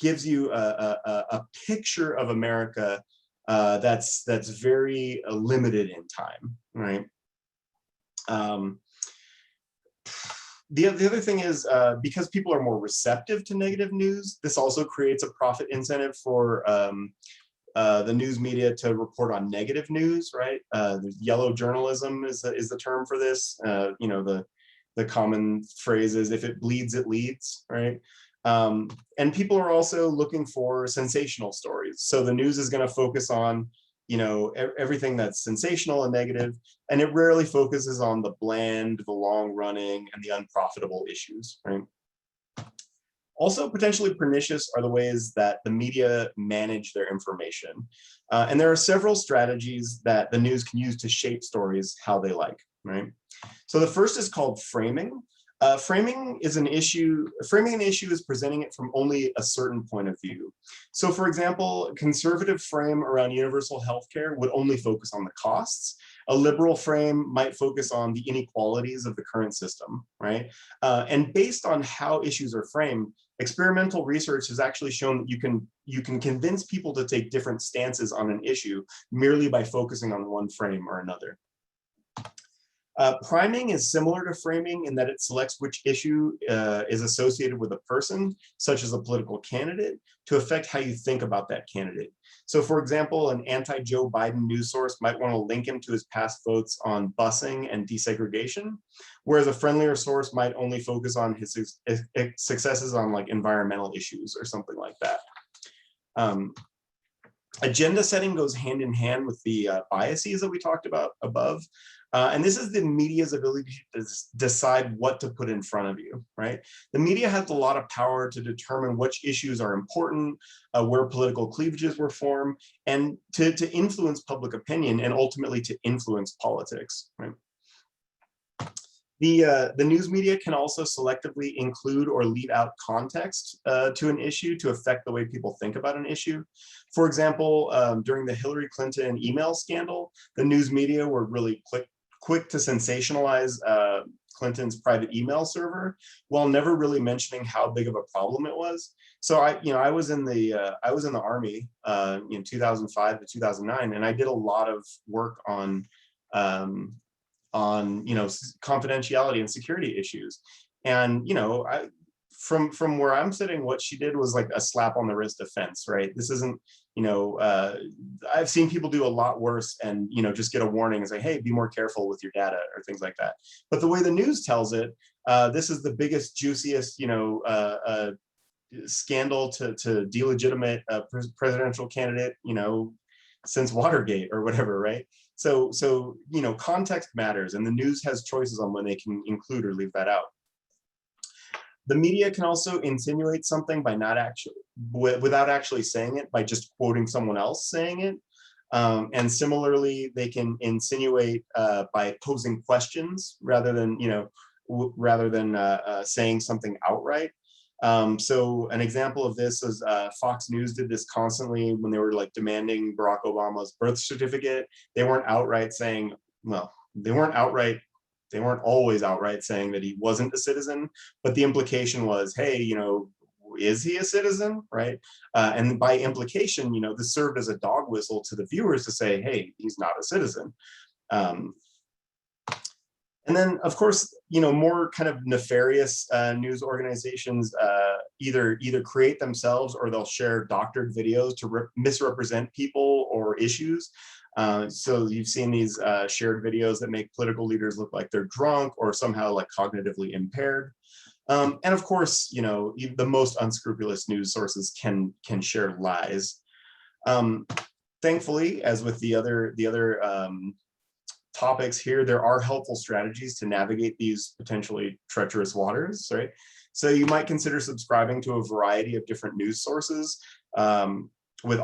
B: gives you a picture of America that's very limited in time, right? Um, the other thing is, because people are more receptive to negative news, this also creates a profit incentive for the news media to report on negative news, right? Yellow journalism is the term for this. You know, the common phrase is, if it bleeds, it leads, right? And people are also looking for sensational stories. So the news is going to focus on, you know, everything that's sensational and negative, and it rarely focuses on the bland, the long running, and the unprofitable issues, right? Also, potentially pernicious are the ways that the media manage their information. And there are several strategies that the news can use to shape stories how they like, right? So the first is called framing. Framing an issue is presenting it from only a certain point of view. So for example, a conservative frame around universal healthcare would only focus on the costs. A liberal frame might focus on the inequalities of the current system, right? And based on how issues are framed, experimental research has actually shown that you can convince people to take different stances on an issue merely by focusing on one frame or another. Priming is similar to framing in that it selects which issue is associated with a person, such as a political candidate, to affect how you think about that candidate. So for example, an anti-Joe Biden news source might want to link him to his past votes on busing and desegregation, whereas a friendlier source might only focus on his successes on like environmental issues or something like that. Agenda setting goes hand in hand with the biases that we talked about above. And this is the media's ability to decide what to put in front of you, right? The media has a lot of power to determine which issues are important, where political cleavages were formed, and to influence public opinion and ultimately to influence politics, right? The news media can also selectively include or leave out context to an issue to affect the way people think about an issue. For example, during the Hillary Clinton email scandal, the news media were really quick to sensationalize Clinton's private email server while never really mentioning how big of a problem it was. So I was in the Army in 2005 to 2009, and I did a lot of work on confidentiality and security issues. And from where I'm sitting, what she did was like a slap on the wrist offense, right? This isn't, I've seen people do a lot worse and just get a warning and say, hey, be more careful with your data or things like that. But the way the news tells it, this is the biggest, juiciest, scandal to delegitimate a presidential candidate, since Watergate or whatever, right? So context matters, and the news has choices on when they can include or leave that out. The media can also insinuate something by not actually, without actually saying it, by just quoting someone else saying it. And similarly, they can insinuate by posing questions rather than saying something outright. So an example of this is Fox News did this constantly when they were like demanding Barack Obama's birth certificate. They weren't outright saying, well, they weren't always outright saying that he wasn't a citizen, but the implication was, hey, is he a citizen, right? And by implication, this served as a dog whistle to the viewers to say, hey, he's not a citizen. And then, of course, more kind of nefarious news organizations either create themselves or they'll share doctored videos to misrepresent people or issues. So you've seen these shared videos that make political leaders look like they're drunk or somehow like cognitively impaired. And of course, the most unscrupulous news sources can share lies. Thankfully, as with the other topics here, there are helpful strategies to navigate these potentially treacherous waters, right? So you might consider subscribing to a variety of different news sources with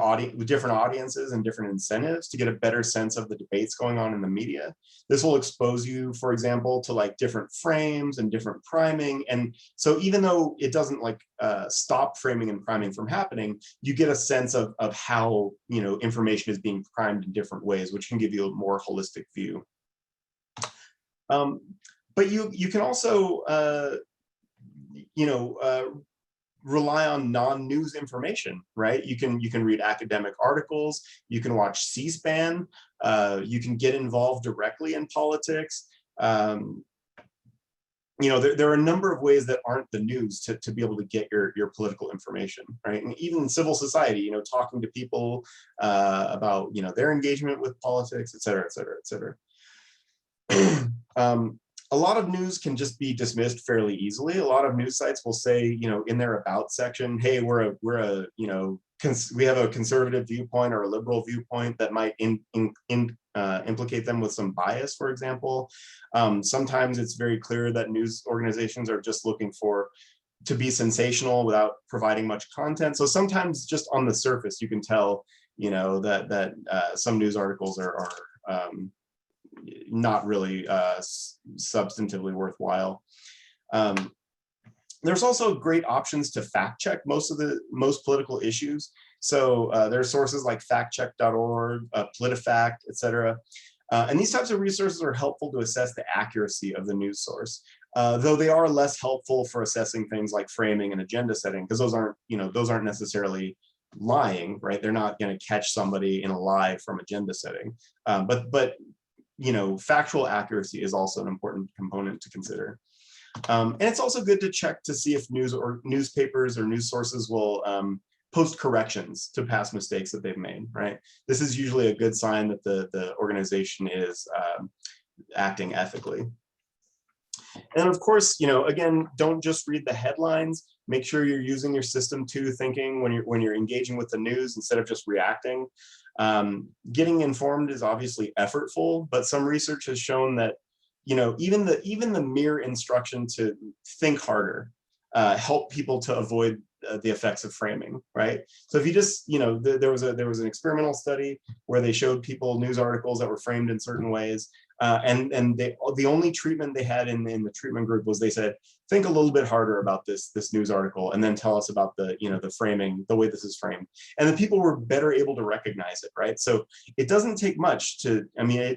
B: different audiences and different incentives to get a better sense of the debates going on in the media. This will expose you, for example, to like different frames and different priming. And so even though it doesn't like stop framing and priming from happening, you get a sense of how information is being primed in different ways, which can give you a more holistic view. But you can also rely on non-news information, right? You can read academic articles, you can watch C-SPAN, you can get involved directly in politics. There are a number of ways that aren't the news to be able to get your political information, right? And even civil society, talking to people about, their engagement with politics, et cetera, et cetera, et cetera. A lot of news can just be dismissed fairly easily. A lot of news sites will say, in their about section, hey, we have a conservative viewpoint or a liberal viewpoint that might implicate them with some bias, for example. Sometimes it's very clear that news organizations are just looking to be sensational without providing much content. So sometimes just on the surface, you can tell, that some news articles are not really substantively worthwhile. There's also great options to fact check most political issues. So there are sources like factcheck.org, PolitiFact, et cetera. And these types of resources are helpful to assess the accuracy of the news source, though they are less helpful for assessing things like framing and agenda setting, because those aren't necessarily lying, right? They're not going to catch somebody in a lie from agenda setting. But factual accuracy is also an important component to consider. And it's also good to check to see if newspapers or news sources will post corrections to past mistakes that they've made, right? This is usually a good sign that the organization is acting ethically. And of course, again, don't just read the headlines. Make sure you're using your system two thinking when you're engaging with the news instead of just reacting. Getting informed is obviously effortful, but some research has shown that even the mere instruction to think harder help people to avoid the effects of framing, right? So if you just, there was an experimental study where they showed people news articles that were framed in certain ways, and the only treatment they had in the treatment group was they said, think a little bit harder about this news article, and then tell us about the framing, the way this is framed. And the people were better able to recognize it, right? So it doesn't take much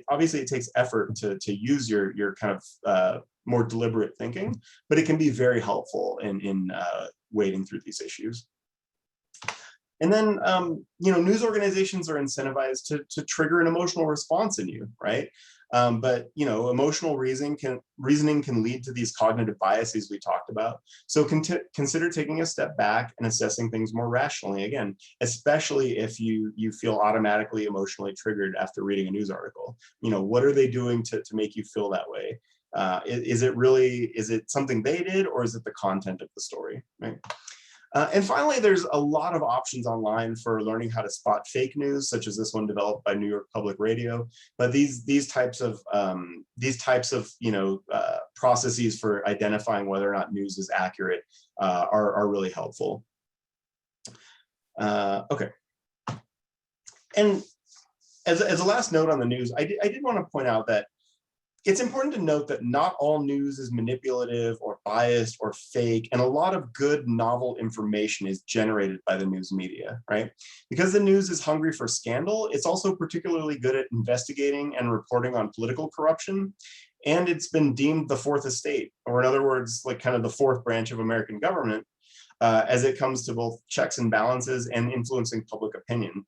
B: obviously it takes effort to use your kind of more deliberate thinking, but it can be very helpful in wading through these issues. And then, news organizations are incentivized to trigger an emotional response in you, right? But emotional reasoning can lead to these cognitive biases we talked about. So consider taking a step back and assessing things more rationally, again, especially if you feel automatically emotionally triggered after reading a news article. What are they doing to make you feel that way? Is it something they did, or is it the content of the story, right? And finally, there's a lot of options online for learning how to spot fake news, such as this one developed by New York Public Radio. But these types of processes for identifying whether or not news is accurate are really helpful. Okay. And as a last note on the news, I did want to point out that it's important to note that not all news is manipulative or biased or fake, and a lot of good novel information is generated by the news media, right? Because the news is hungry for scandal, it's also particularly good at investigating and reporting on political corruption, and it's been deemed the fourth estate, or in other words, like kind of the fourth branch of American government, as it comes to both checks and balances and influencing public opinion.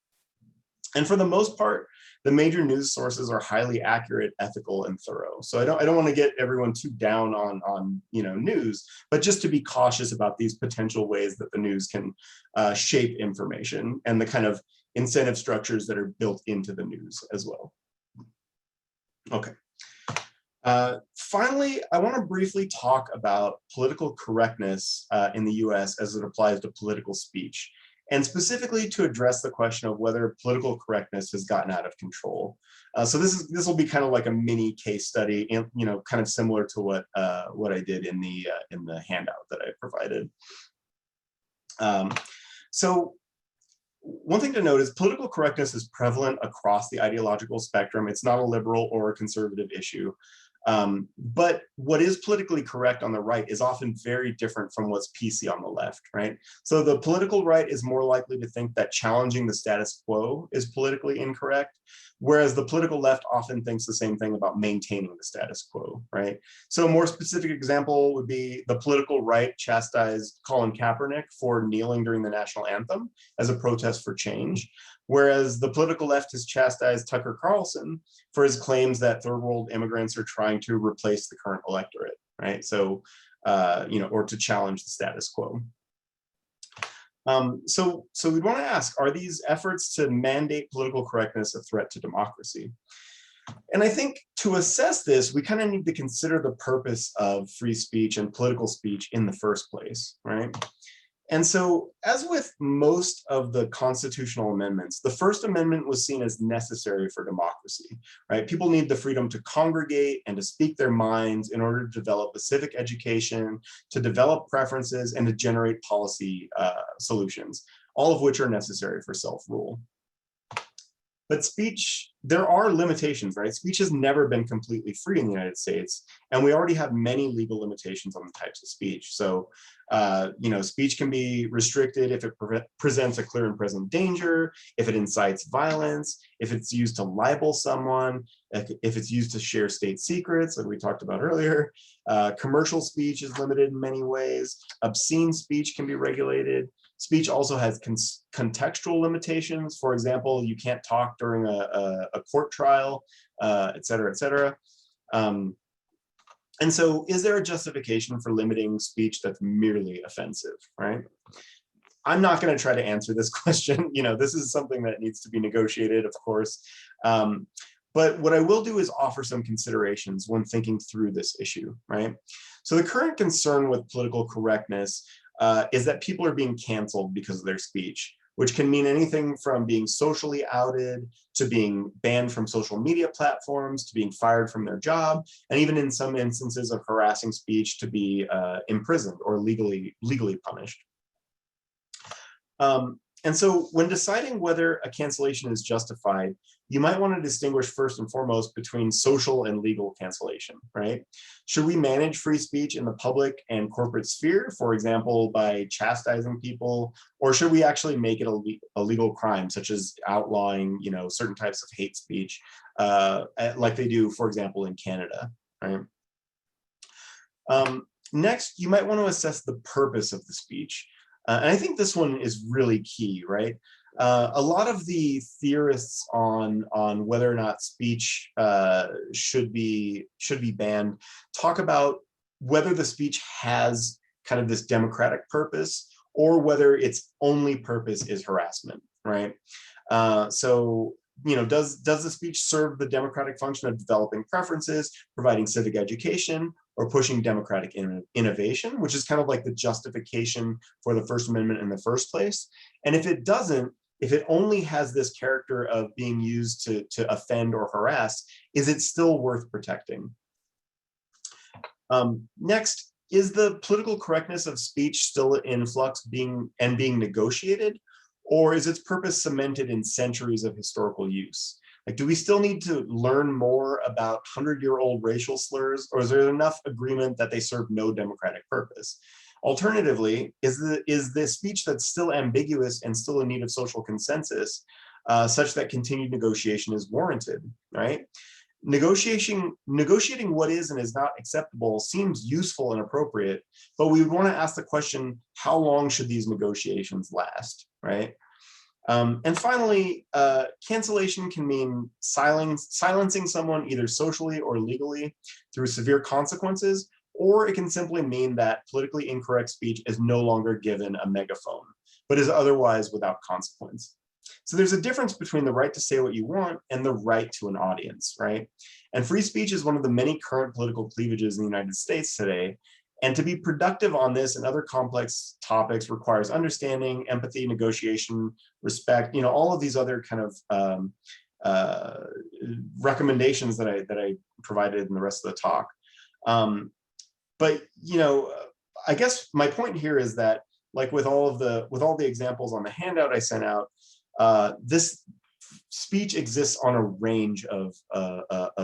B: And for the most part, the major news sources are highly accurate, ethical, and thorough. So I don't want to get everyone too down on news, but just to be cautious about these potential ways that the news can shape information and the kind of incentive structures that are built into the news as well. Okay. Finally, I want to briefly talk about political correctness in the US as it applies to political speech, and specifically to address the question of whether political correctness has gotten out of control. So this will be kind of like a mini case study, and kind of similar to what I did in the handout that I provided. So one thing to note is political correctness is prevalent across the ideological spectrum. It's not a liberal or a conservative issue. But what is politically correct on the right is often very different from what's PC on the left, right? So the political right is more likely to think that challenging the status quo is politically incorrect, whereas the political left often thinks the same thing about maintaining the status quo, right? So a more specific example would be the political right chastised Colin Kaepernick for kneeling during the national anthem as a protest for change, whereas the political left has chastised Tucker Carlson for his claims that third world immigrants are trying to replace the current electorate, right? So, or to challenge the status quo. So we want to ask, are these efforts to mandate political correctness a threat to democracy? And I think to assess this, we kind of need to consider the purpose of free speech and political speech in the first place, right? And so, as with most of the constitutional amendments, the First Amendment was seen as necessary for democracy, right? People need the freedom to congregate and to speak their minds in order to develop a civic education, to develop preferences, and to generate policy solutions, all of which are necessary for self-rule. But speech, there are limitations, right? Speech has never been completely free in the United States, and we already have many legal limitations on the types of speech. So, speech can be restricted if it presents a clear and present danger, if it incites violence, if it's used to libel someone, if it's used to share state secrets, like we talked about earlier. Commercial speech is limited in many ways. Obscene speech can be regulated. Speech also has contextual limitations. For example, you can't talk during a court trial, et cetera, et cetera. And so is there a justification for limiting speech that's merely offensive, right? I'm not going to try to answer this question. This is something that needs to be negotiated, of course. But what I will do is offer some considerations when thinking through this issue, right? So the current concern with political correctness is that people are being canceled because of their speech, which can mean anything from being socially outed to being banned from social media platforms, to being fired from their job, and even in some instances of harassing speech to be imprisoned or legally punished. And so when deciding whether a cancellation is justified, you might want to distinguish first and foremost between social and legal cancellation, right? Should we manage free speech in the public and corporate sphere, for example, by chastising people, or should we actually make it a legal crime, such as outlawing, certain types of hate speech, like they do, for example, in Canada, right? Next, you might want to assess the purpose of the speech. And I think this one is really key, right? A lot of the theorists on whether or not speech should be banned talk about whether the speech has kind of this democratic purpose or whether its only purpose is harassment, right? Does the speech serve the democratic function of developing preferences, providing civic education, or pushing democratic innovation, which is kind of like the justification for the First Amendment in the first place? And if it doesn't, if it only has this character of being used to offend or harass, is it still worth protecting? Next, is the political correctness of speech still in flux being negotiated? Or is its purpose cemented in centuries of historical use? Like, do we still need to learn more about 100-year-old racial slurs, or is there enough agreement that they serve no democratic purpose? Alternatively, is the speech that's still ambiguous and still in need of social consensus such that continued negotiation is warranted, right? Negotiating what is and is not acceptable seems useful and appropriate, but we want to ask the question, how long should these negotiations last, right? And finally, cancellation can mean silencing someone either socially or legally through severe consequences, or it can simply mean that politically incorrect speech is no longer given a megaphone, but is otherwise without consequence. So there's a difference between the right to say what you want and the right to an audience, right? And free speech is one of the many current political cleavages in the United States today. And to be productive on this and other complex topics requires understanding, empathy, negotiation, respect, all of these other kind of recommendations that I provided in the rest of the talk. But I guess my point here is that, like with all the examples on the handout I sent out, this speech exists on a range of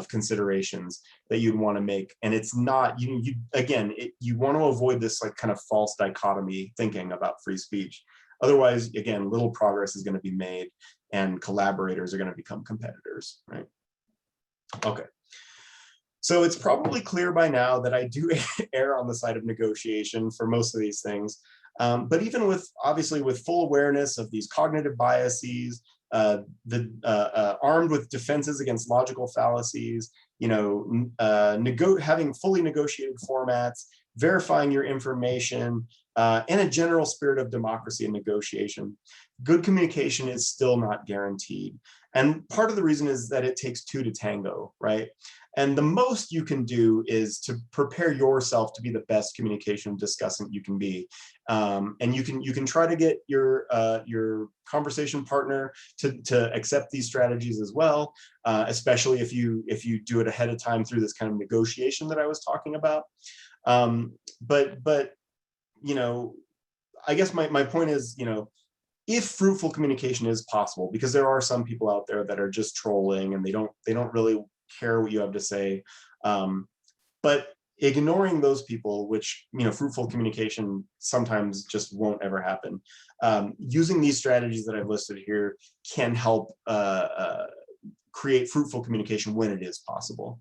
B: considerations that you'd want to make, and it's not you again. You want to avoid this like kind of false dichotomy thinking about free speech. Otherwise, again, little progress is going to be made, and collaborators are going to become competitors, right? Okay. So it's probably clear by now that I do err on the side of negotiation for most of these things. But even obviously with full awareness of these cognitive biases, armed with defenses against logical fallacies, having fully negotiated formats, verifying your information, and a general spirit of democracy and negotiation, good communication is still not guaranteed. And part of the reason is that it takes two to tango, right? And the most you can do is to prepare yourself to be the best communication discussant you can be. And you can try to get your conversation partner to accept these strategies as well, especially if you do it ahead of time through this kind of negotiation that I was talking about. But I guess my point is, if fruitful communication is possible, because there are some people out there that are just trolling and they don't really care what you have to say, but ignoring those people, which fruitful communication sometimes just won't ever happen, using these strategies that I've listed here can help create fruitful communication when it is possible.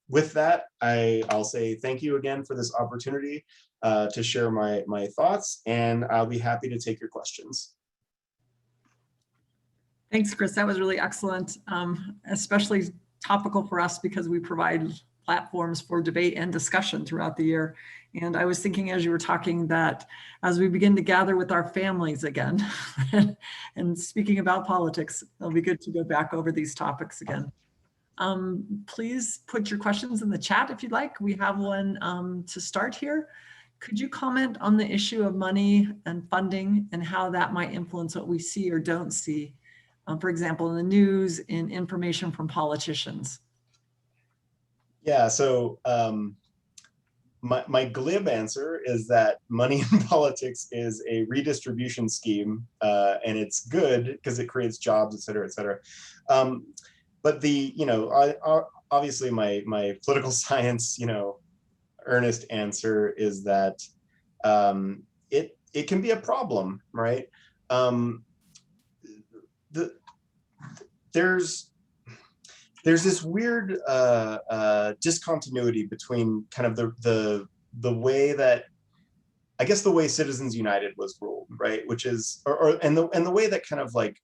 B: With that, I'll say thank you again for this opportunity to share my thoughts, and I'll be happy to take your questions.
C: Thanks, Chris. That was really excellent, especially topical for us because we provide platforms for debate and discussion throughout the year. And I was thinking as you were talking that as we begin to gather with our families again and speaking about politics, it'll be good to go back over these topics again. Please put your questions in the chat if you'd like. We have one to start here. Could you comment on the issue of money and funding and how that might influence what we see or don't see? For example, in the news, in information from politicians.
B: Yeah, so my glib answer is that money in politics is a redistribution scheme, and it's good because it creates jobs, et cetera, et cetera. But obviously my political science, earnest answer is that it can be a problem, right? There's this weird discontinuity between kind of the way that, I guess, the way Citizens United was ruled, right? Which is and the way that kind of like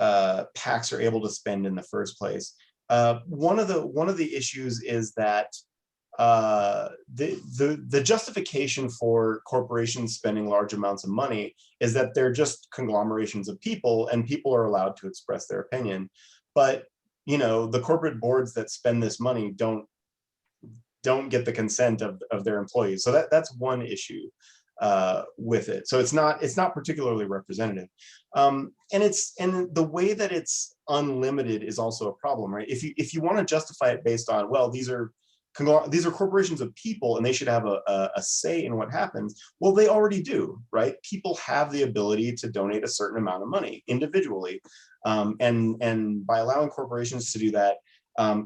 B: PACs are able to spend in the first place. One of the issues is that the justification for corporations spending large amounts of money is that they're just conglomerations of people, and people are allowed to express their opinion. But the corporate boards that spend this money don't get the consent of their employees. So that's one issue with it. So it's not particularly representative, and the way that it's unlimited is also a problem, right? If you want to justify it based on, well, these are corporations of people and they should have a say in what happens. Well, they already do, right? People have the ability to donate a certain amount of money individually. And by allowing corporations to do that,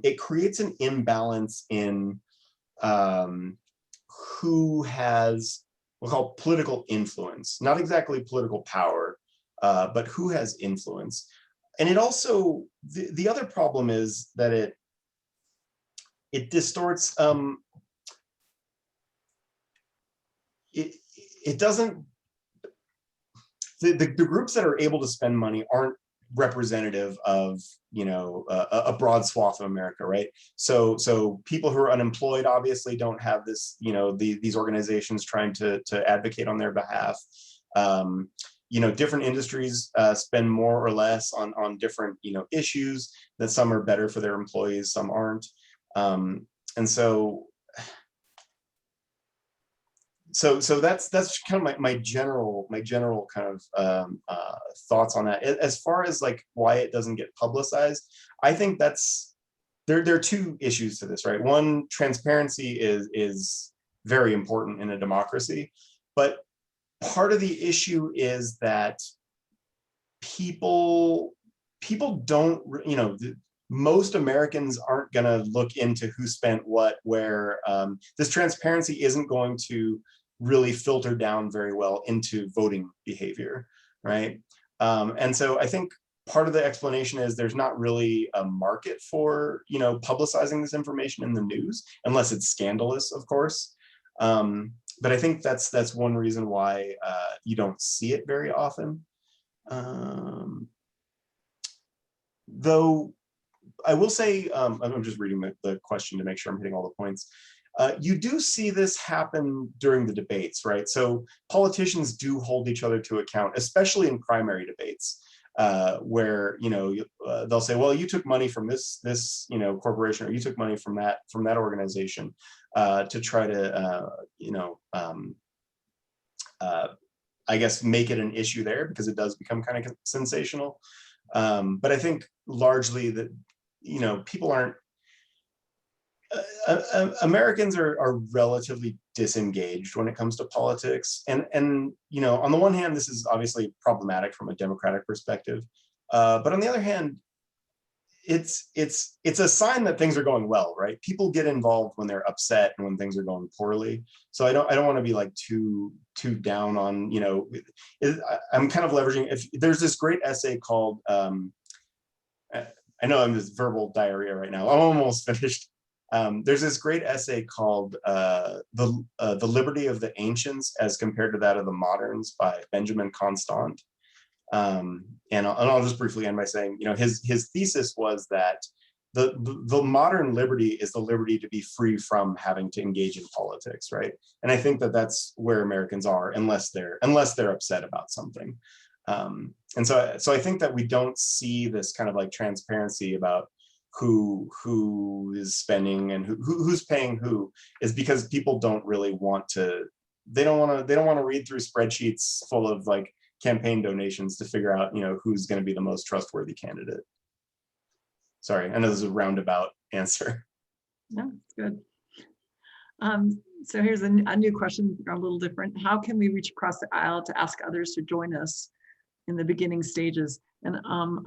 B: it creates an imbalance in who has, we'll call political influence, not exactly political power, but who has influence. And it also, the other problem is that it distorts, it doesn't, the groups that are able to spend money aren't representative of a broad swath of America, right? So people who are unemployed obviously don't have this, these organizations trying to advocate on their behalf. Different industries spend more or less on different issues, that some are better for their employees, some aren't. And so that's kind of my general kind of thoughts on that. As far as like why it doesn't get publicized, I think there are two issues to this, right? One, transparency is very important in a democracy, but part of the issue is that people don't, most Americans aren't going to look into who spent what, where. This transparency isn't going to really filter down very well into voting behavior, right? And so I think part of the explanation is there's not really a market for, publicizing this information in the news, unless it's scandalous, of course. But I think that's one reason why you don't see it very often. Though I will say, I'm just reading the question to make sure I'm hitting all the points. You do see this happen during the debates, right? So politicians do hold each other to account, especially in primary debates, where they'll say, "Well, you took money from this corporation, or you took money from that organization to try to I guess make it an issue there, because it does become kind of sensational." But I think largely that people aren't. Americans are relatively disengaged when it comes to politics, and on the one hand, this is obviously problematic from a democratic perspective, but on the other hand, it's a sign that things are going well, right? People get involved when they're upset and when things are going poorly. So I don't want to be like too down on, I'm kind of leveraging. If there's this great essay called, I know I'm just verbal diarrhea right now. I'm almost finished. There's this great essay called the Liberty of the Ancients as Compared to That of the Moderns by Benjamin Constant. And I'll just briefly end by saying, his thesis was that the modern liberty is the liberty to be free from having to engage in politics, right? And I think that that's where Americans are, unless they're upset about something. And so I think that we don't see this kind of like transparency about who is spending and who's paying who, is because people don't really want to. They don't want to read through spreadsheets full of like campaign donations to figure out who's going to be the most trustworthy candidate. Sorry, I know this is a roundabout answer.
C: No, it's good. So here's a new question, a little different. How can we reach across the aisle to ask others to join us in the beginning stages? And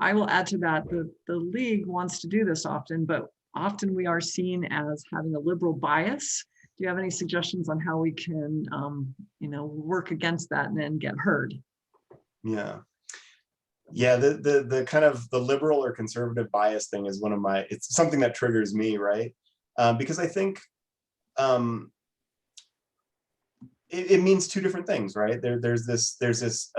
C: I will add to that, the League wants to do this often, but often we are seen as having a liberal bias. Do you have any suggestions on how we can, work against that and then get heard?
B: Yeah, the kind of the liberal or conservative bias thing is it's something that triggers me, right? Because I think it means two different things, right? There's this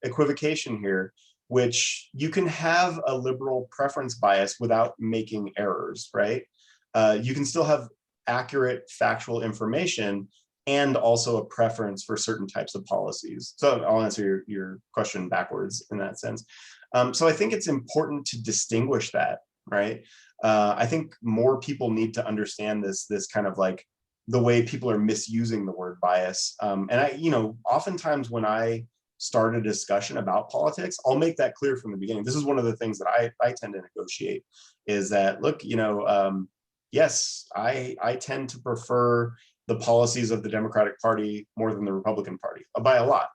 B: equivocation here, which you can have a liberal preference bias without making errors, right? You can still have accurate factual information and also a preference for certain types of policies. So I'll answer your question backwards in that sense. So I think it's important to distinguish that, right? I think more people need to understand this kind of like the way people are misusing the word bias. And oftentimes when I start a discussion about politics, I'll make that clear from the beginning. This is one of the things that I tend to negotiate, is that, look, yes, I tend to prefer the policies of the Democratic Party more than the Republican Party, by a lot,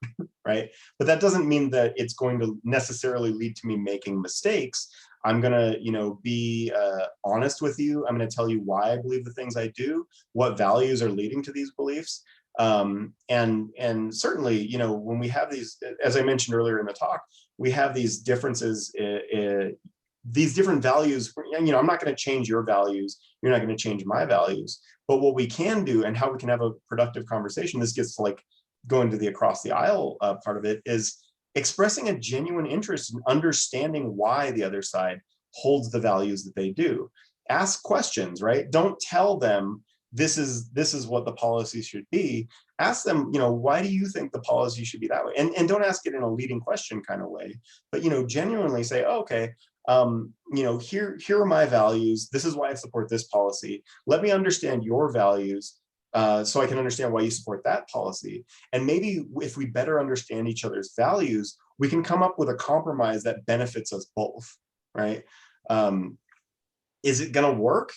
B: right? But that doesn't mean that it's going to necessarily lead to me making mistakes. I'm gonna, be honest with you. I'm gonna tell you why I believe the things I do, what values are leading to these beliefs. And certainly, when we have these, as I mentioned earlier in the talk, we have these differences, these different values. I'm not going to change your values. You're not going to change my values. But what we can do, and how we can have a productive conversation, this gets to like going to the across the aisle part of it, is expressing a genuine interest in understanding why the other side holds the values that they do. Ask questions, right? Don't tell them this is what the policy should be. Ask them, why do you think the policy should be that way? And don't ask it in a leading question kind of way, but genuinely say, oh, okay, here are my values. This is why I support this policy. Let me understand your values, so I can understand why you support that policy. And maybe if we better understand each other's values, we can come up with a compromise that benefits us both, right? Is it going to work?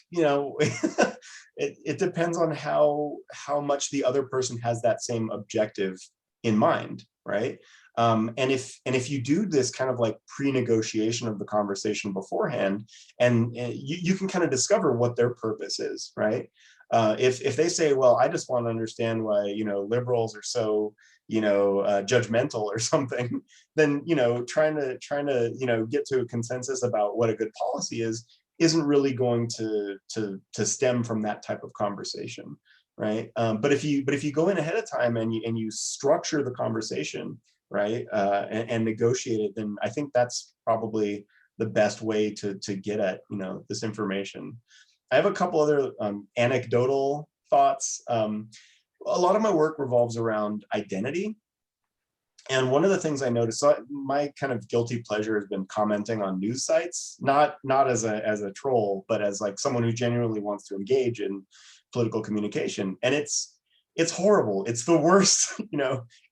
B: It depends on how much the other person has that same objective in mind, right? And if you do this kind of like pre-negotiation of the conversation beforehand, and you can kind of discover what their purpose is, right? If they say, well, I just want to understand why, liberals are so, judgmental or something, then, trying to get to a consensus about what a good policy isn't really going to stem from that type of conversation, right? But if you go in ahead of time and you structure the conversation, right, and negotiate it, then I think that's probably the best way to get at this information. I have a couple other anecdotal thoughts. A lot of my work revolves around identity. And one of the things I noticed, so my kind of guilty pleasure has been commenting on news sites, not as a troll, but as like someone who genuinely wants to engage in political communication. And it's horrible. It's the worst,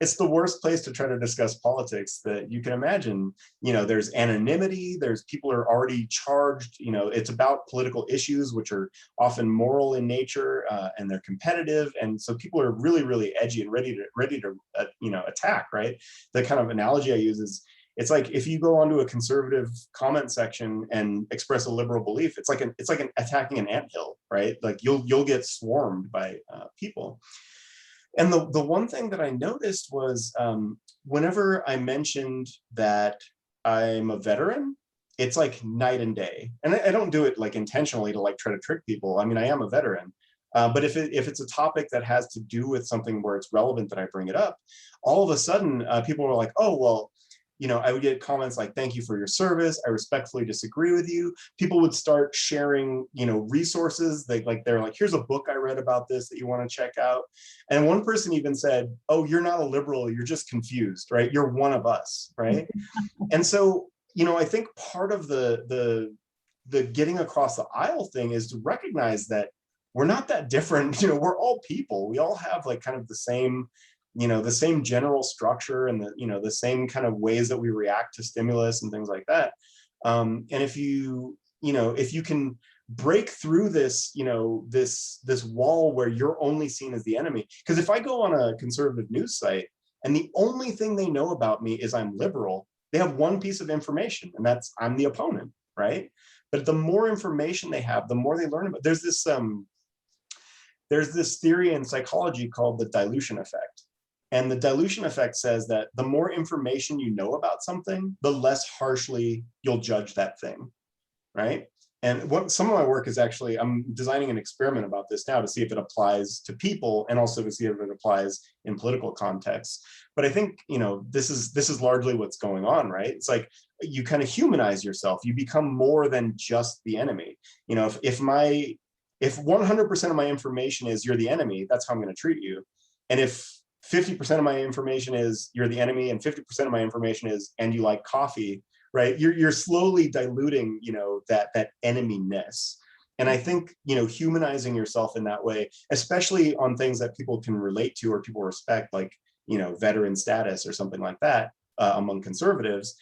B: it's the worst place to try to discuss politics that you can imagine. There's anonymity, there's people are already charged, it's about political issues, which are often moral in nature, and they're competitive. And so people are really, really edgy and ready to attack, right? The kind of analogy I use is, it's like if you go onto a conservative comment section and express a liberal belief, it's like attacking an anthill, right? Like you'll get swarmed by people. And the one thing that I noticed was whenever I mentioned that I'm a veteran, it's like night and day. And I don't do it like intentionally to like try to trick people. I mean, I am a veteran. But if it's a topic that has to do with something where it's relevant that I bring it up, all of a sudden people are like, oh, well, I would get comments like, thank you for your service. I respectfully disagree with you. People would start sharing, resources. They're like, here's a book I read about this that you want to check out. And one person even said, oh, you're not a liberal, you're just confused, right? You're one of us, right? And so, I think part of the getting across the aisle thing is to recognize that we're not that different. We're all people. We all have like kind of the same general structure and the same kind of ways that we react to stimulus and things like that. And if you can break through this, this wall where you're only seen as the enemy. Because if I go on a conservative news site and the only thing they know about me is I'm liberal, they have one piece of information, and that's I'm the opponent, right? But the more information they have, the more they learn about. There's this theory in psychology called the dilution effect. And the dilution effect says that the more information you know about something, the less harshly you'll judge that thing, right? And some of my work is actually, I'm designing an experiment about this now to see if it applies to people and also to see if it applies in political contexts. But I think, this is largely what's going on, right? It's like you kind of humanize yourself. You become more than just the enemy. If 100% of my information is you're the enemy, that's how I'm going to treat you. And if 50% of my information is you're the enemy and 50% of my information is and you like coffee, right? You're slowly diluting, that enemy-ness. And I think, humanizing yourself in that way, especially on things that people can relate to or people respect, like, veteran status or something like that, among conservatives,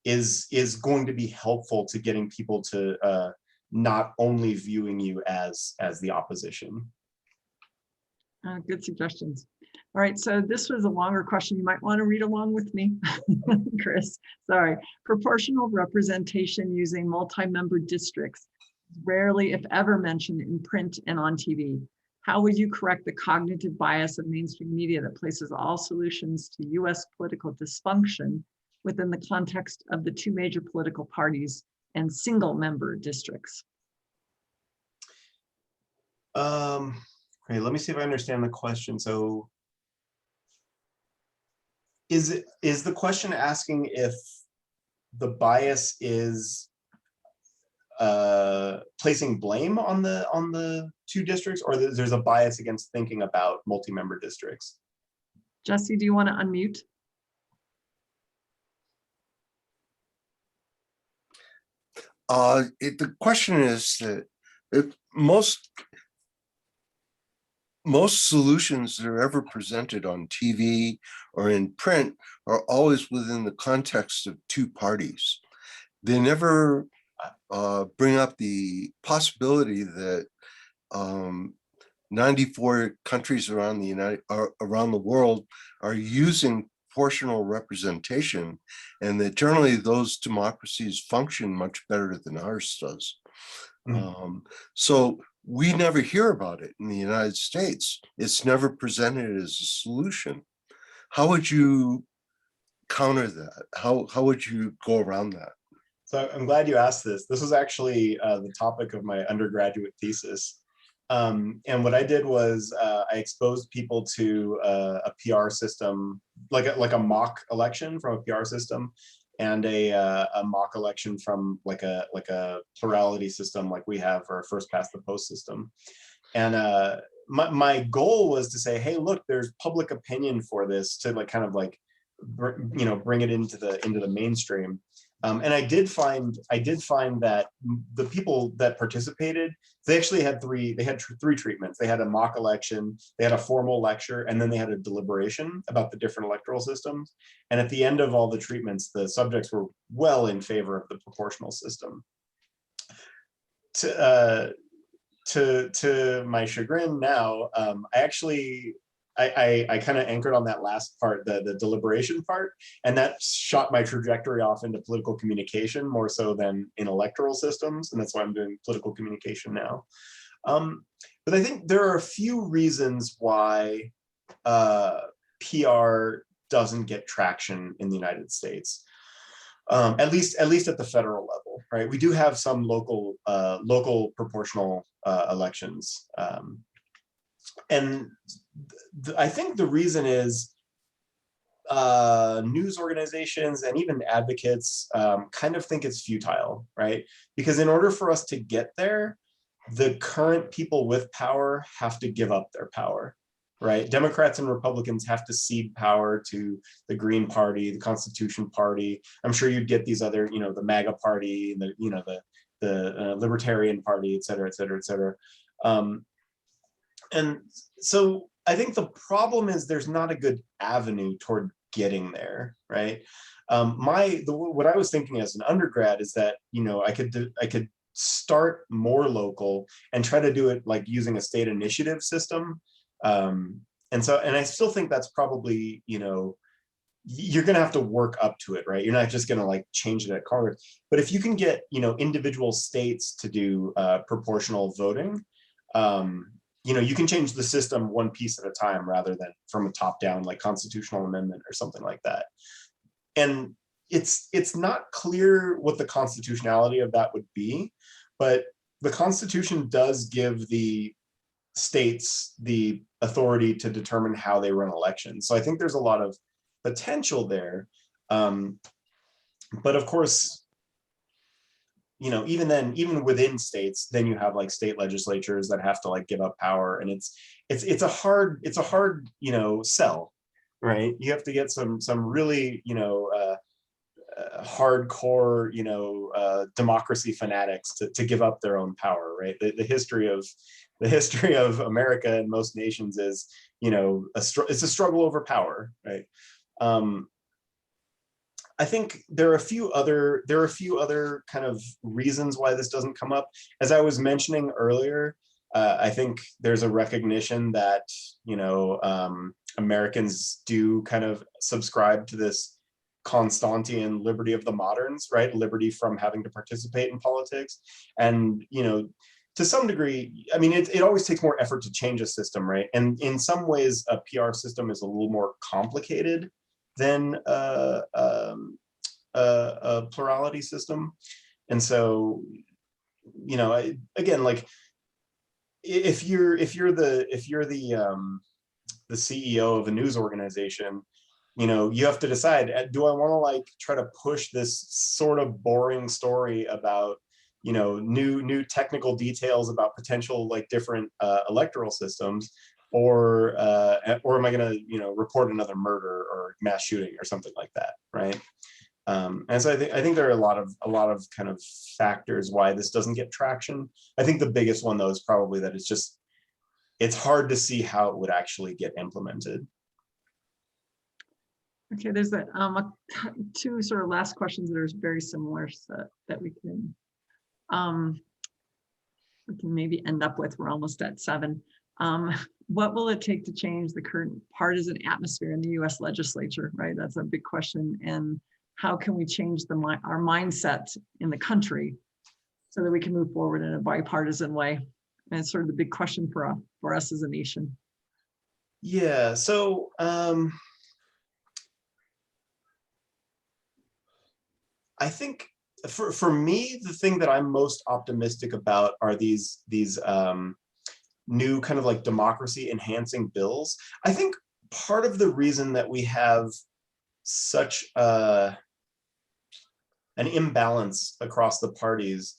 B: is going to be helpful to getting people to not only viewing you as the opposition.
C: Good suggestions. All right, so this was a longer question. You might want to read along with me, Chris. Sorry. Proportional representation using multi-member districts is rarely, if ever, mentioned in print and on TV. How would you correct the cognitive bias of mainstream media that places all solutions to U.S. political dysfunction within the context of the two major political parties and single-member districts?
B: Okay, let me see if I understand the question. So is the question asking if the bias is placing blame on the two districts, or there's a bias against thinking about multi-member districts?
C: Jesse, do you want to unmute?
D: The question is that most solutions that are ever presented on TV or in print are always within the context of two parties. They never bring up the possibility that 94 countries around the world are using proportional representation, and that generally those democracies function much better than ours does. So we never hear about it in the United States. It's never presented as a solution. How would you counter that? How would you go around that?
B: So I'm glad you asked this. This was actually the topic of my undergraduate thesis. And what I did was I exposed people to a PR system, like a mock election from a PR system, and a mock election from like a plurality system like we have, or a first past the post system. And my goal was to say, hey, look, there's public opinion for this, to like kind of like bring it into the mainstream. And I did find that the people that participated, they actually had three treatments. They had a mock election, they had a formal lecture, and then they had a deliberation about the different electoral systems. And at the end of all the treatments, the subjects were well in favor of the proportional system. To my chagrin now, I kind of anchored on that last part, the deliberation part, and that shot my trajectory off into political communication more so than in electoral systems, and that's why I'm doing political communication now. But I think there are a few reasons why PR doesn't get traction in the United States, at least at the federal level, right? We do have some local proportional elections. And I think the reason is news organizations and even advocates kind of think it's futile, right? Because in order for us to get there, the current people with power have to give up their power, right? Democrats and Republicans have to cede power to the Green Party, the Constitution Party. I'm sure you'd get these other, the MAGA Party, and the Libertarian Party, et cetera, et cetera, et cetera. And so I think the problem is there's not a good avenue toward getting there, right? What I was thinking as an undergrad is that I could start more local and try to do it like using a state initiative system, and I still think that's probably you're going to have to work up to it, right? You're not just going to like change it at Congress, but if you can get individual states to do proportional voting. You can change the system one piece at a time rather than from a top down, like constitutional amendment or something like that. And it's not clear what the constitutionality of that would be, but the Constitution does give the states the authority to determine how they run elections. So I think there's a lot of potential there. But of course, even within states, then you have like state legislatures that have to like give up power, and it's a hard sell, right? You have to get some really hardcore democracy fanatics to give up their own power, right? The history of America and most nations is it's a struggle over power, right? I think there are a few other kind of reasons why this doesn't come up. As I was mentioning earlier, I think there's a recognition that Americans do kind of subscribe to this Constantian liberty of the moderns, right? Liberty from having to participate in politics, and to some degree, I mean, it always takes more effort to change a system, right? And in some ways, a PR system is a little more complicated than a plurality system. And so, again, like if you're the CEO of a news organization, you have to decide, do I want to like try to push this sort of boring story about new technical details about potential like different electoral systems, or am I going to report another murder or mass shooting or something like that, right? And so I think there are a lot of kind of factors why this doesn't get traction. I think the biggest one though is probably that it's hard to see how it would actually get implemented.
C: Okay, there's two sort of last questions that are very similar that we can maybe end up with. We're almost at 7. What will it take to change the current partisan atmosphere in the US legislature, right? That's a big question. And how can we change our mindset in the country so that we can move forward in a bipartisan way? And it's sort of the big question for us as a nation.
B: Yeah, so I think for me, the thing that I'm most optimistic about are these new kind of like democracy enhancing bills. I think part of the reason that we have such an imbalance across the parties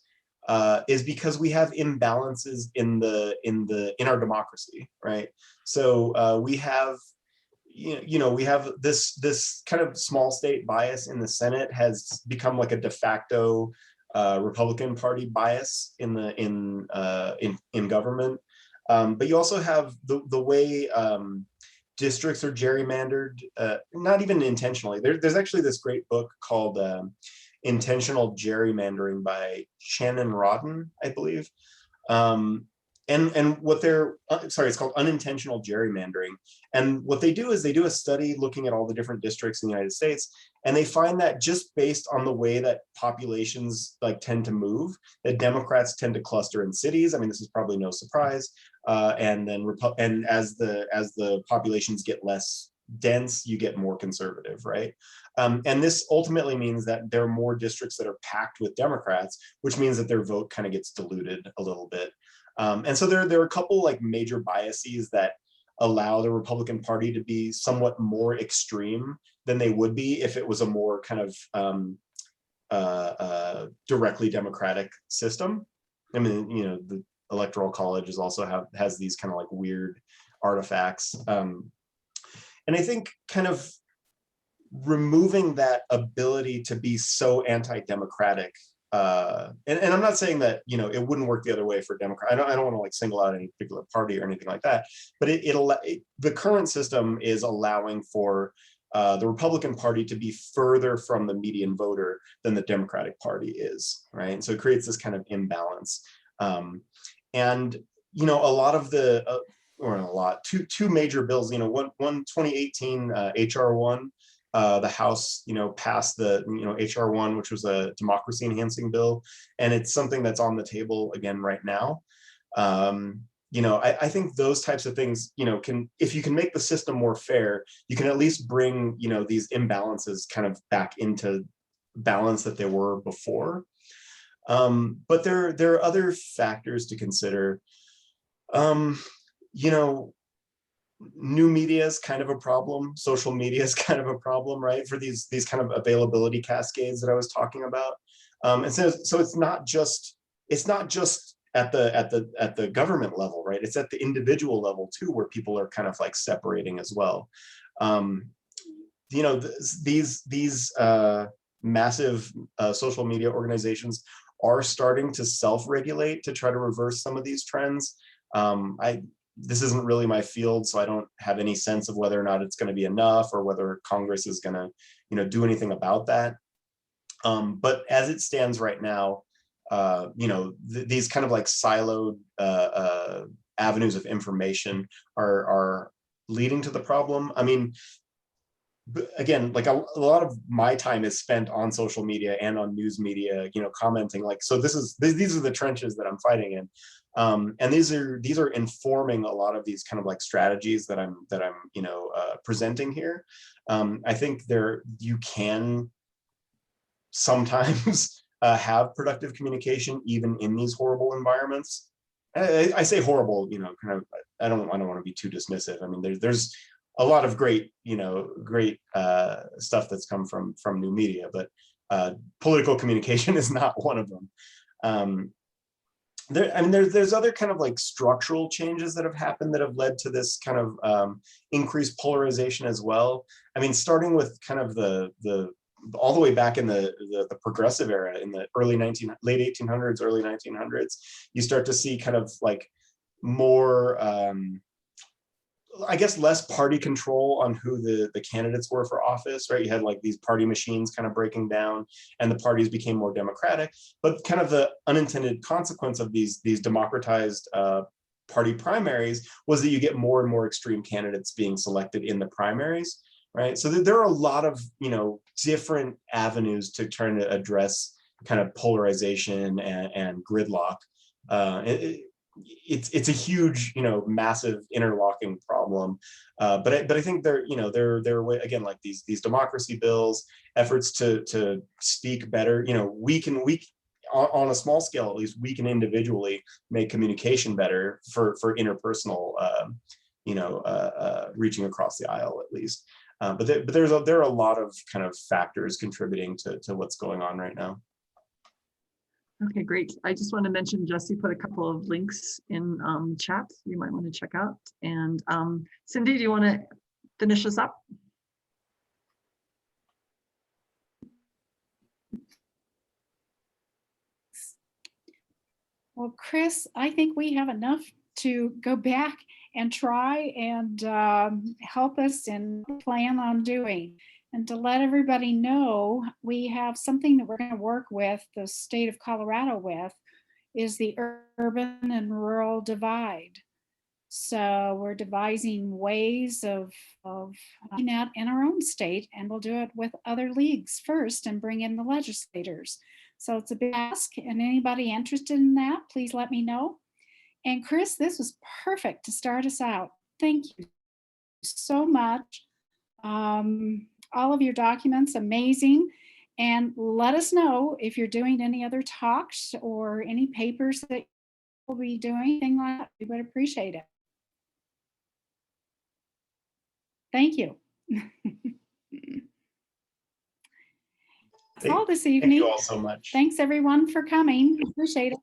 B: is because we have imbalances in our democracy, right? So we have we have this kind of small state bias in the Senate has become like a de facto Republican Party bias in government. But you also have the way districts are gerrymandered, not even intentionally. There's actually this great book called Intentional Gerrymandering by Shannon Rodden, I believe. And what they're, sorry, it's called Unintentional Gerrymandering. And what they do is they do a study looking at all the different districts in the United States, and they find that just based on the way that populations like tend to move, that Democrats tend to cluster in cities. I mean, this is probably no surprise. And as the populations get less dense, you get more conservative, right? And this ultimately means that there are more districts that are packed with Democrats, which means that their vote kind of gets diluted a little bit. And so there are a couple like major biases that allow the Republican Party to be somewhat more extreme than they would be if it was a more kind of directly democratic system. I mean, the Electoral College has these kind of like weird artifacts. And I think kind of removing that ability to be so anti-democratic, and I'm not saying that it wouldn't work the other way for Democrats. I don't want to like single out any particular party or anything like that, but the current system is allowing for the Republican Party to be further from the median voter than the Democratic Party is, right? And so it creates this kind of imbalance. And a lot of the two major bills, one 2018 HR1, the House, passed the, HR1, which was a democracy enhancing bill. And it's something that's on the table again right now. I think those types of things, if you can make the system more fair, you can at least bring, these imbalances kind of back into balance that they were before. But there are other factors to consider. New media is kind of a problem. Social media is kind of a problem, right? For these kind of availability cascades that I was talking about. And so it's not just at the government level, right? It's at the individual level too, where people are kind of like separating as well. These massive social media organizations are starting to self-regulate to try to reverse some of these trends. This isn't really my field, so I don't have any sense of whether or not it's going to be enough or whether Congress is going to, do anything about that. But as it stands right now, these kind of like siloed avenues of information are leading to the problem. I mean, again, like a lot of my time is spent on social media and on news media, commenting like, so these are the trenches that I'm fighting in. And these are informing a lot of these kind of like strategies that I'm presenting here. I think you can sometimes have productive communication even in these horrible environments. I say horrible, kind of. I don't want to be too dismissive. I mean, there's a lot of great stuff that's come from new media, but political communication is not one of them. There's other kind of like structural changes that have happened that have led to this kind of increased polarization as well. I mean, starting with kind of the all the way back in the progressive era in the late 1800s, early 1900s, you start to see kind of like more, I guess, less party control on who the candidates were for office, right? You had like these party machines kind of breaking down and the parties became more democratic, but kind of the unintended consequence of these democratized party primaries was that you get more and more extreme candidates being selected in the primaries, right? So there are a lot of, different avenues to try to address kind of polarization and gridlock. It's a huge, massive interlocking problem. But I think there are again, like these democracy bills, efforts to speak better. We on a small scale, at least, we can individually make communication better for interpersonal, reaching across the aisle, at least. But there are a lot of kind of factors contributing to what's going on right now.
C: Okay, great. I just want to mention Jesse put a couple of links in chat you might want to check out. And Cindy, do you want to finish us up?
A: Well, Chris, I think we have enough to go back and try and help us and plan on doing. And to let everybody know, we have something that we're going to work with the state of Colorado with, is the urban and rural divide. So we're devising ways of doing that in our own state, and we'll do it with other leagues first and bring in the legislators. So it's a big ask, and anybody interested in that, please let me know. And Chris, this was perfect to start us out. Thank you so much. All of your documents, amazing. And let us know if you're doing any other talks or any papers that you'll be doing, anything like that. We would appreciate it. Thank you. That's all this evening.
B: Thank you all so much.
A: Thanks everyone for coming. Appreciate it.